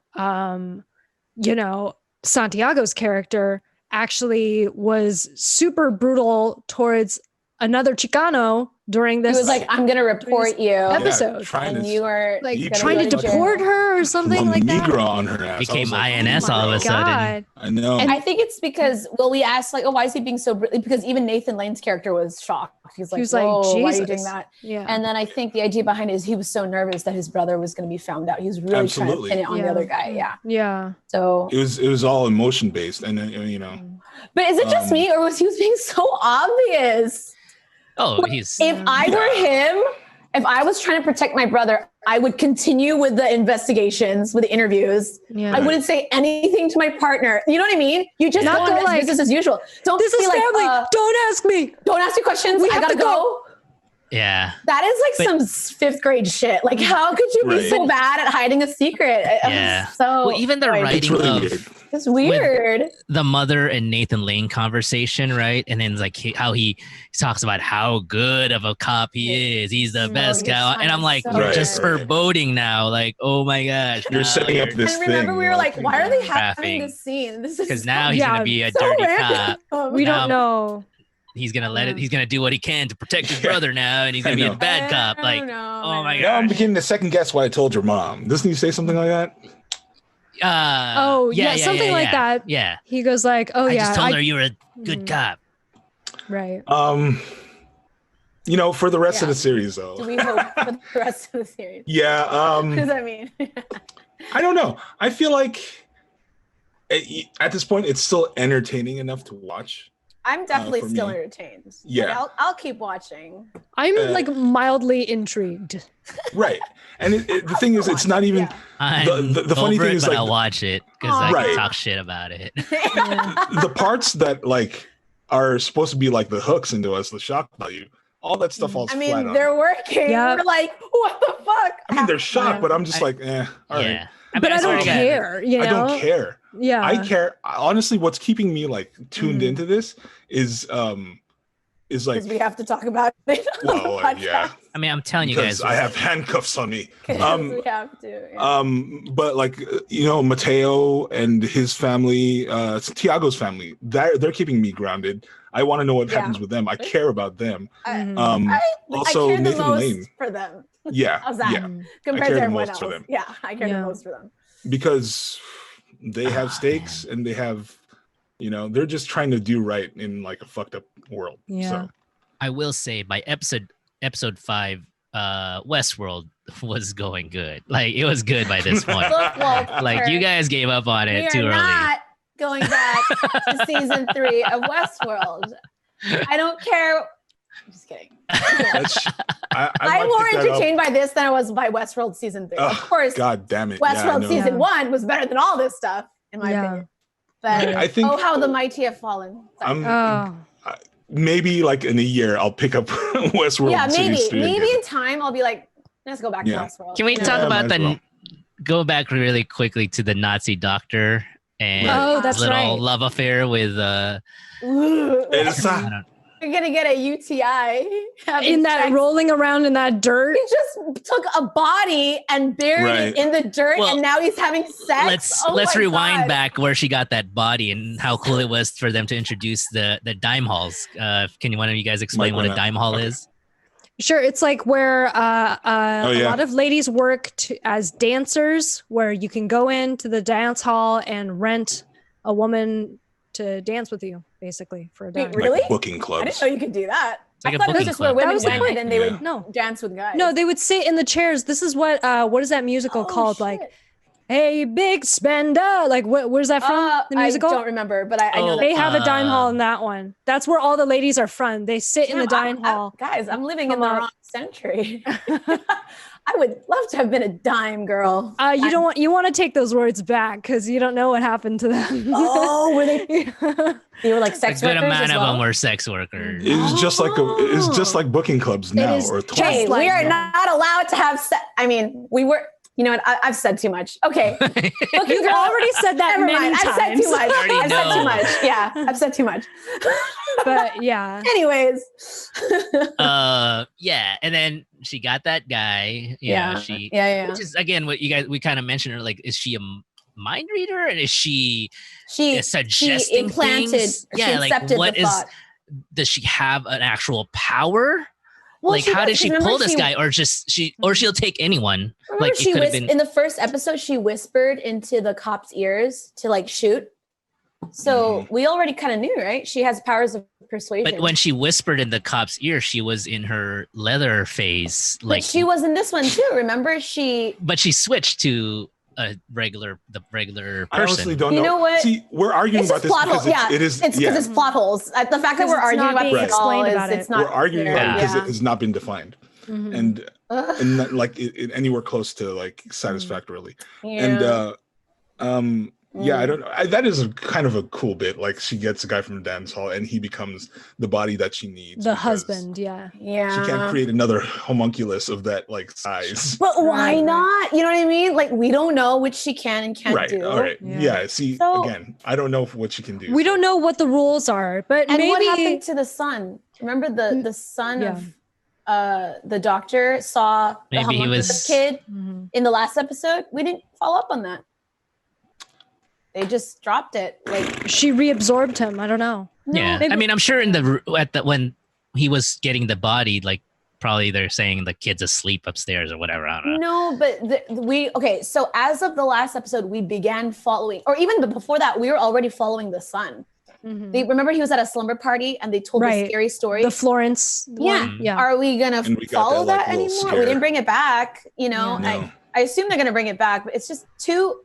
Santiago's character actually was super brutal towards another Chicano during He this. was like, "I'm gonna report you," episode. trying and to you were like he gonna trying go to jail. deport her or something like that. Migra on her ass. Became I was INS oh all of my a sudden. God. I know. And- I think it's because we asked like, "Oh, why is he being so?" Because even Nathan Lane's character was shocked. He was like, "Whoa, why are you doing Jesus. that?" Yeah. And then I think the idea behind it is he was so nervous that his brother was going to be found out. He was really Absolutely. trying to pin it on the Yeah. other guy. Yeah. yeah. So, it was all emotion based, and but is it just me, or was he being so obvious? Oh, he's If I were him, if I was trying to protect my brother, I would continue with the investigations, with the interviews. Yeah. I wouldn't say anything to my partner. You know what I mean? You just Not go go on like, business as usual. Don't This be is like, family. Don't ask me. don't ask me questions. We I have gotta to go. yeah. That is like But- some fifth grade shit. Like, how could you be Right. so bad at hiding a secret? Yeah. So Well, even the like, writing it's really of weird. it's weird. the mother and Nathan Lane conversation, right? And then like how he talks about how good of a cop he is. He's the No, best you're guy. And I'm like, so you're Right, just right. foreboding now. Like, oh my gosh. You're now setting up you're- this And remember, thing, we were like, why are they having Trapping. this scene? This is Because now he's Yeah, gonna be a so dirty random. cop. We Now- don't know. He's gonna let it. Yeah. He's gonna do what he can to protect his Yeah. brother now, and he's I gonna be a know. bad cop. I Like, don't know, oh my man. Now I'm gosh. beginning to second guess why I told your mom. Doesn't he say something like that? Oh, yeah, something like that. Yeah. He goes like, oh I yeah. just told her you were a good Mm. cop. Right. For the rest of Yeah. the series Do though. we hope for the rest of the series? Yeah. What does that mean? I don't know. I feel like at this point it's still entertaining enough to watch. I'm definitely for still me. entertained. Yeah. Like, I'll keep watching. I'm Uh, like mildly intrigued. Right. And the thing is, it's not even Yeah. I'm the funny over thing it, is, but like, I'll watch it because I Right. can talk shit about it. the parts that like are supposed to be like the hooks into us, the shock value. All that stuff falls I flat mean, on. they're working. Yeah. We're like, what the fuck? I mean, they're shocked, but I'm just I- like, all right. Yeah. But I swear don't to God, care, you know? I don't care. Yeah. I care. Honestly, what's keeping me like tuned Mhm. into this is like, Because we have to talk about it. on the well, yeah, podcast. I mean, I'm telling you because guys. I have handcuffs on me. 'Cause we have to. Yeah. But like Mateo and his family, Tiago's family, they're keeping me grounded. I want to know what Yeah. happens with them. I care about them. Mhm. Also, I care the Nathan most Lane. for them Yeah, How's that? yeah, Mhm. compared care to the everyone most else. for them. Yeah, I care Yeah. the most for them. because they have Oh, stakes and they have, they're just trying to do right in like a fucked up world. Yeah. So I will say by episode 5, Westworld was going good. Like it was good by this point. Look, Walter, Like you guys gave up on we it are too early. not going back to season 3 of Westworld. I don't care Just kidding. I'm more entertained by this than I was by Westworld season 3. Of course, God damn it. Westworld season 1 was better than all this stuff, in my opinion. But I think, how the mighty have fallen. Maybe like in a year, I'll pick up Westworld. Yeah, maybe. series 3 Maybe again. in time, I'll be like, let's go back to Westworld. Can we talk about go back really quickly to the Nazi doctor and that's little right. love affair with Elsa. You're gonna get a UTI in that rolling around in that dirt. He just took a body and buried it in the dirt, and now he's having sex. Let's rewind back where she got that body and how cool it was for them to introduce the dime halls. Can one of you guys explain what a dime hall is? Sure, it's like where a lot of ladies work as dancers, where you can go into the dance hall and rent a woman to dance with you, basically, for a dime. Wait, really? Like booking clubs. I didn't know you could do that. Like I thought it was just where women went and then they would dance with guys. No, they would sit in the chairs. This is what is that musical called? Shit. Like, hey, big spender. Like, where's that from? The musical? I don't remember, but I know they have a dime hall in that one. That's where all the ladies are from. They sit in the dime hall. Guys, I'm living in the wrong century. I would love to have been a dime girl. You want to take those words back because you don't know what happened to them. Oh, were they? They were like sex workers. A good amount as of well? them were sex workers. It's just like booking clubs now. Hey, we are not allowed to have sex. I mean, we were. You know what? I've said too much. Okay. You've already said that many times. I've said too much. I've said too much. Yeah, I've said too much. But yeah. Anyways. Yeah, and then she got that guy. Yeah. Which is again what we kind of mentioned her. Like, is she a mind reader and is she suggesting she implanted things? she accepted what the thought. Does she have an actual power? Well, like, how did she pull this guy, or she'll take anyone? Remember, like, she in the first episode, she whispered into the cop's ears to like shoot. So we already kind of knew, right? She has powers of persuasion. But when she whispered in the cop's ear, she was in her leather phase. Like, but she was in this one too. Remember, But she switched to the regular person. I honestly don't know. You know what? See, we're arguing about this because it's because it's plot holes. The fact that we're arguing about this all is it's not. We're arguing about it because it Yeah. has not been defined, and not like anywhere close to like satisfactorily. And I don't know. That is kind of a cool bit. Like, she gets a guy from the dance hall, and he becomes the body that she needs. The husband, yeah. She can't create another homunculus of that like size. But why not? You know what I mean? Like, we don't know what she can and can't do. All right. Yeah. See, again, I don't know what she can do. We don't know what the rules are, but and maybe what happened to the son? Remember the son of the doctor saw the homunculus kid in the last episode? We didn't follow up on that. They just dropped it. Like, she reabsorbed him. I don't know. Yeah, I mean, I'm sure when he was getting the body, like, probably they're saying the kid's asleep upstairs or whatever. I don't know. No, but so as of the last episode, we began following, or even before that, we were already following the son. They remember he was at a slumber party and they told the scary story. The Florence. Yeah. Are we gonna follow that anymore? Scare. We didn't bring it back. You know, I assume they're gonna bring it back, but it's just too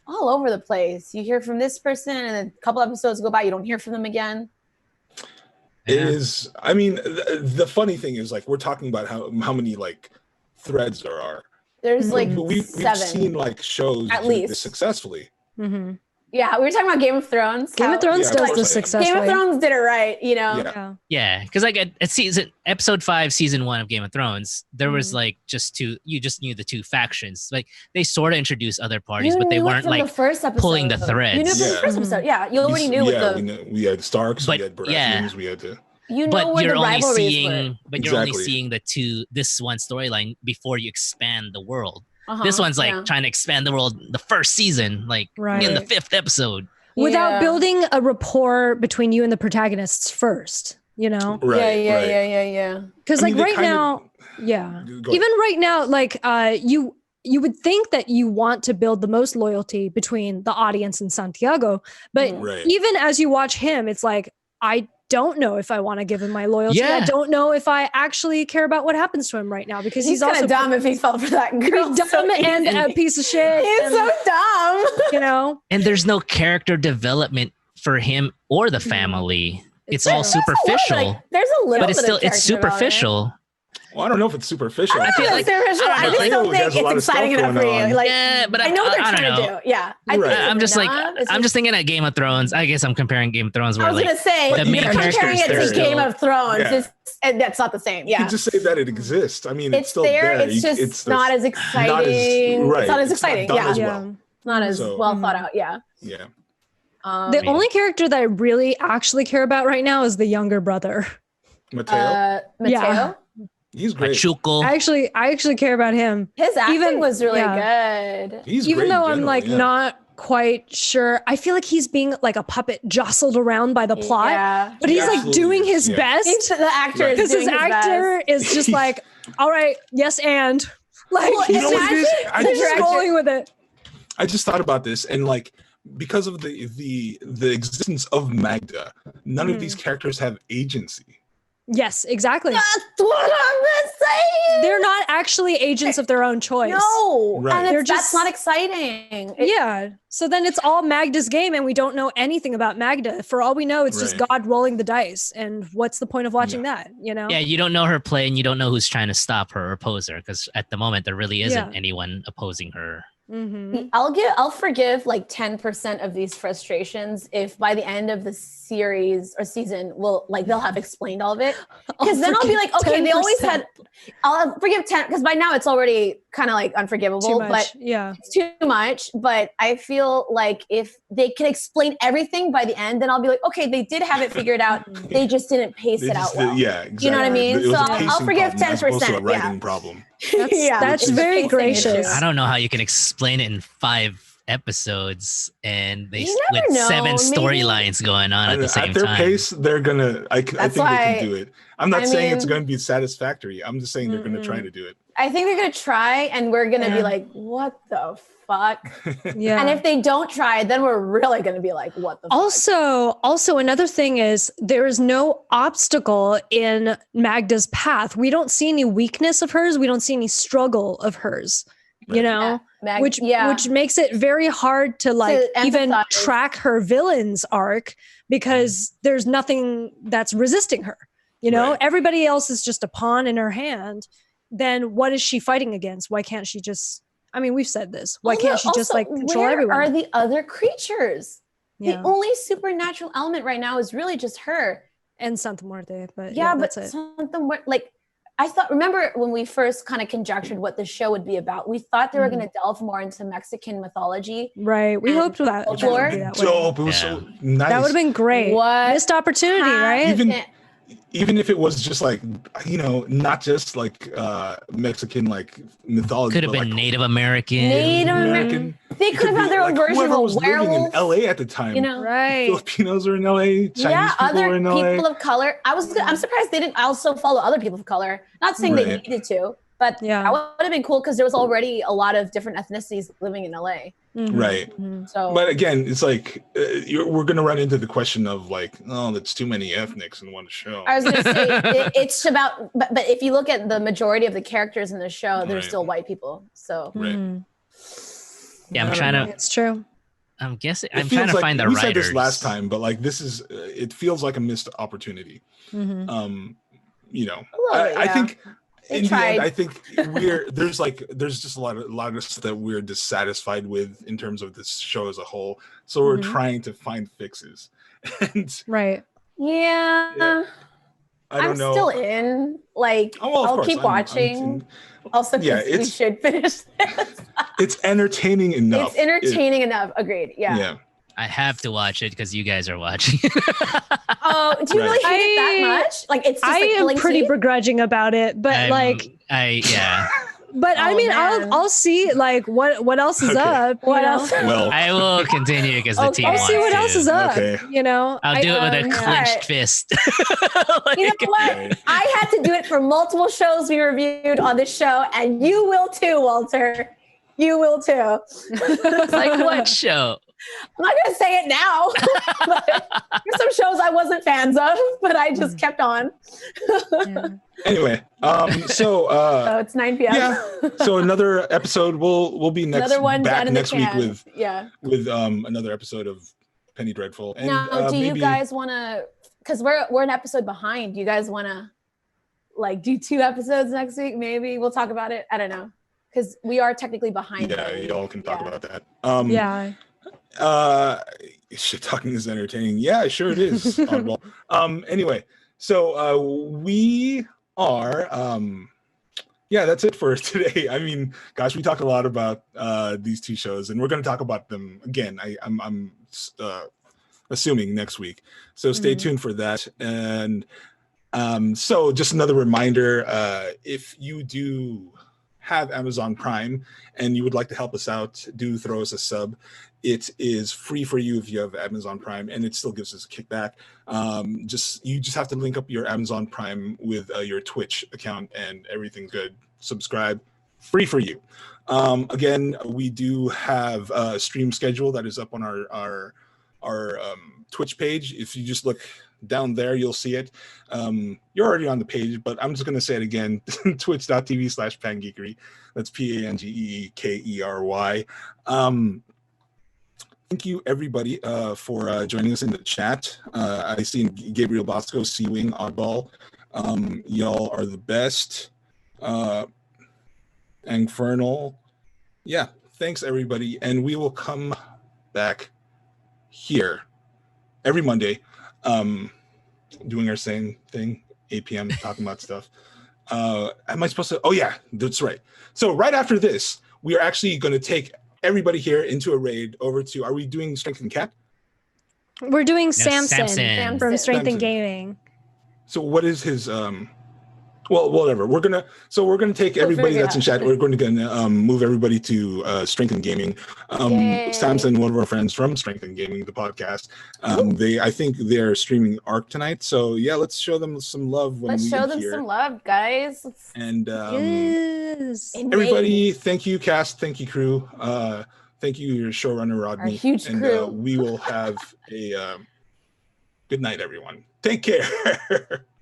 all over the place. You hear from this person and then a couple episodes go by, you don't hear from them again. It is. I mean, the funny thing is, like, we're talking about how many like threads there are. There's like we've 7. seen like shows at do least this successfly. Yeah, we were talking about Game of Thrones. Game of Thrones does this successfully. Game of Thrones did it right, you know. Yeah, because like at episode 5, season 1 of Game of Thrones, there was like just two. You just knew the two factions. Like, they sort of introduced other parties, but they weren't like pulling the threads. You knew from the first episode. Yeah, you already knew we had Starks, we had Baratheons, we had to. You know where the rivalries were. But you're only seeing this one storyline before you expand the world. This one's like trying to expand the world the first season, like in the 5th episode. Without building a rapport between you and the protagonists first, you know? Yeah. Because like right now, even right now, like you would think that you want to build the most loyalty between the audience and Santiago. But even as you watch him, it's like, I don't know if I want to give him my loyalty. Yeah. I don't know if I actually care about what happens to him right now, because he's also kind of dumb if he fell for that girl. Dumb and a piece of shit. He's so dumb. You know? And there's no character development for him or the family. it's all superficial. There's a little but it's bit still of it's character superficial. Well, I don't know if it's superficial. I feel like superficial. I just don't think it's exciting enough for you. Like, yeah, but I know what they're I don't trying to know. do. Yeah, I think I'm just like enough. I'm just thinking at Game of Thrones. I guess I'm comparing Game of Thrones where I was gonna say the main comparing characters it to Game of Thrones Yeah. and that's not the same. You Yeah, can just say that it exists. I mean, it's still there. there. It's just not as exciting. Right. It's not as exciting. Not done Yeah, as well. not as So- well thought out. Yeah. Yeah. The only character that I really actually care about right now is the younger brother. Mateo. Mateo. Yeah. He's great. Pachuco. I actually care about him. His acting Even- was really yeah. good. He's Even great though in I'm general, like yeah. not quite sure. I feel like he's being like a puppet jostled around by the plot. Yeah. But he's like Absolutely doing is, his yeah. best. The actor is Because doing his actor is just like, all right, yes, and like Well, he's You know what it is? I just just- rolling with it. I just thought about this, and like because of the existence of Magda, none of these characters have agency. Yes, exactly. That's what I'm saying. They're not actually agents of their own choice. No, Right. and They're that's just- not exciting. Yeah. So then it's all Magda's game and we don't know anything about Magda. For all we know, it's just Right. God rolling the dice. And what's the point of watching that, you know? Yeah, you don't know her play, and you don't know who's trying to stop her or oppose her, because at the moment there really isn't Yeah. anyone opposing her. Mm-hmm. I'll forgive like 10% of these frustrations if by the end of the series or season they'll have explained all of it. Because then I'll be like, okay, they always 10%. had. I'll forgive 10 because by now it's already kind of like unforgivable. Too much. But Yeah. it's too much. But I feel like if they can explain everything by the end, then I'll be like, okay, they did have it figured out. They just didn't pace They it just out well. yeah, exactly. You know what I mean? It was So a I'll pacing forgive problem as opposed to a 10%, writing yeah. problem. That's it's a very pacing gracious. issue. I don't know how you can explain it in 5 episodes and they You with never know, 7 maybe- storylines going on at the same At their time. pace, they're gonna. I think they why- can do it. I'm not I saying it's mean- going to be satisfactory. I'm just saying they're going to try to do it. I think they're gonna try, and we're gonna be Yeah. like, "What the fuck?" Yeah. And if they don't try, then we're really gonna be like, "What the?" fuck? Also another thing is there is no obstacle in Magda's path. We don't see any weakness of hers. We don't see any struggle of hers. You Right. know, Mag- which yeah. which makes it very hard to like even empathize. track her villain's arc because there's nothing that's resisting her. You know, Right. everybody else is just a pawn in her hand. Then what is she fighting against? Why can't she just? I mean, we've said this. Why can't she just Also, like control where everyone? are the other creatures? Yeah, The only supernatural element right now is really just her. and Santa Muerte, but Yeah, but that's it. something where, like, I thought. Remember when we first kind of conjectured what the show would be about? We thought they were Mm-hmm. going to delve more into Mexican mythology. Right. We And hoped that. folklore. would be that way. Dope. It was so nice. That would have been great. What? Missed opportunity, right? Even if it was just like, not just like Mexican like mythology. Could have but, been like, Native American. Native American. They could have had their own version whoever of a was living in werewolf. LA at the time. You know, Right. Filipinos are in LA. Chinese people other are in LA. people of color. I'm surprised they didn't also follow other people of color. Not saying they Right. needed to, but Yeah. that would have been cool because there was already a lot of different ethnicities living in LA. Mhm. Right. So, But again, it's like we're going to run into the question of like, oh, that's too many ethnics in one show. I was going to say it's about, but if you look at the majority of the characters in the show, they're Right. still white people. So Right. Mhm. Yeah, I'm I trying don't to. It's true. I'm guessing. It I'm trying feels to like- find the we writers. said this last time, but like this is, it feels like a missed opportunity. Mhm. I think They in the tried. end, I think there's just a lot of stuff that we're dissatisfied with in terms of this show as a whole. So we're Mhm. trying to find fixes, and Right. yeah, Yeah. I don't I'm know. still in. Like, Oh, well, of I'll course, keep I'm watching. Also, Yeah, we it's- should finish this. it's entertaining enough. It's entertaining enough. Agreed. Yeah. Yeah. I have to watch it because you guys are watching. Oh, do you really Right. hate it that much? Like, it's just I like am pulling pretty teeth? begrudging about it, but but I Oh, mean, man. I'll see like what else is Okay. up. What you know? else? Well, I will continue because the Okay. team I'll wants see what to. else is up. Okay. You know, I'll do it with a yeah. clenched Alright. fist. You know what? Right. I had to do it for multiple shows we reviewed on this show, and you will too, Walter. You will too. Like what show? I'm not gonna say it now. But there's some shows I wasn't fans of, but I just kept on. Yeah. anyway, so So it's 9 p.m. yeah, so another episode. We'll be Another one back done in the next week can. Yeah. with another episode of Penny Dreadful. And Now, do you maybe- guys want to because we're an episode behind. Do you guys want to like do 2 episodes next week? Maybe we'll talk about it. I don't know, because we are technically behind. Yeah, y'all can talk about that. Yeah. Shit talking is entertaining. Yeah, sure it is. Oddball. Anyway, so we are yeah, that's it for today. I mean, gosh, we talked a lot about these 2 shows, and we're going to talk about them again. I'm assuming next week, so stay tuned for that. And so just another reminder, if you do have Amazon Prime and you would like to help us out, do throw us a sub. It is free for you if you have Amazon Prime, and it still gives us a kickback. You just have to link up your Amazon Prime with your Twitch account, and everything's good. Subscribe, free for you. Again, we do have a stream schedule that is up on our Twitch page. If you just look down there, you'll see it. You're already on the page, but I'm just going to say it again. Twitch.tv/pangeekery. That's PANGEEKERY. Thank you, everybody, for joining us in the chat. I see Gabriel Bosco, C-Wing, Oddball. Y'all are the best. Infernal. Yeah, thanks, everybody. And we will come back here every Monday, doing our same thing, 8 p.m., talking about stuff. Am I supposed to? Oh, yeah, that's right. So right after this, we are actually going to take everybody here into a raid over to, are we doing Strength and Cat? We're doing Yes, Samson from Strength and Samson. Gaming. So what is his well, whatever. We're gonna take everybody that's in chat. We're going to move everybody to Strength and Gaming. Samson, one of our friends from Strength and Gaming, the podcast. I think they're streaming Arc tonight. So yeah, let's show them some love when Let's show them some love, guys. And Yes. everybody, thank you, cast. Thank you, crew. Thank you, your showrunner Rodney. Our huge and crew. We will have a good night, everyone. Take care.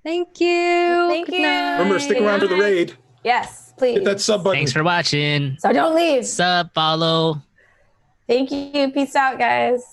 Thank you. Thank Good you. night. Remember, stick around for the raid. Yes, please. Hit that sub button. Thanks for watching. So don't leave. Sub, follow. Thank you. Peace out, guys.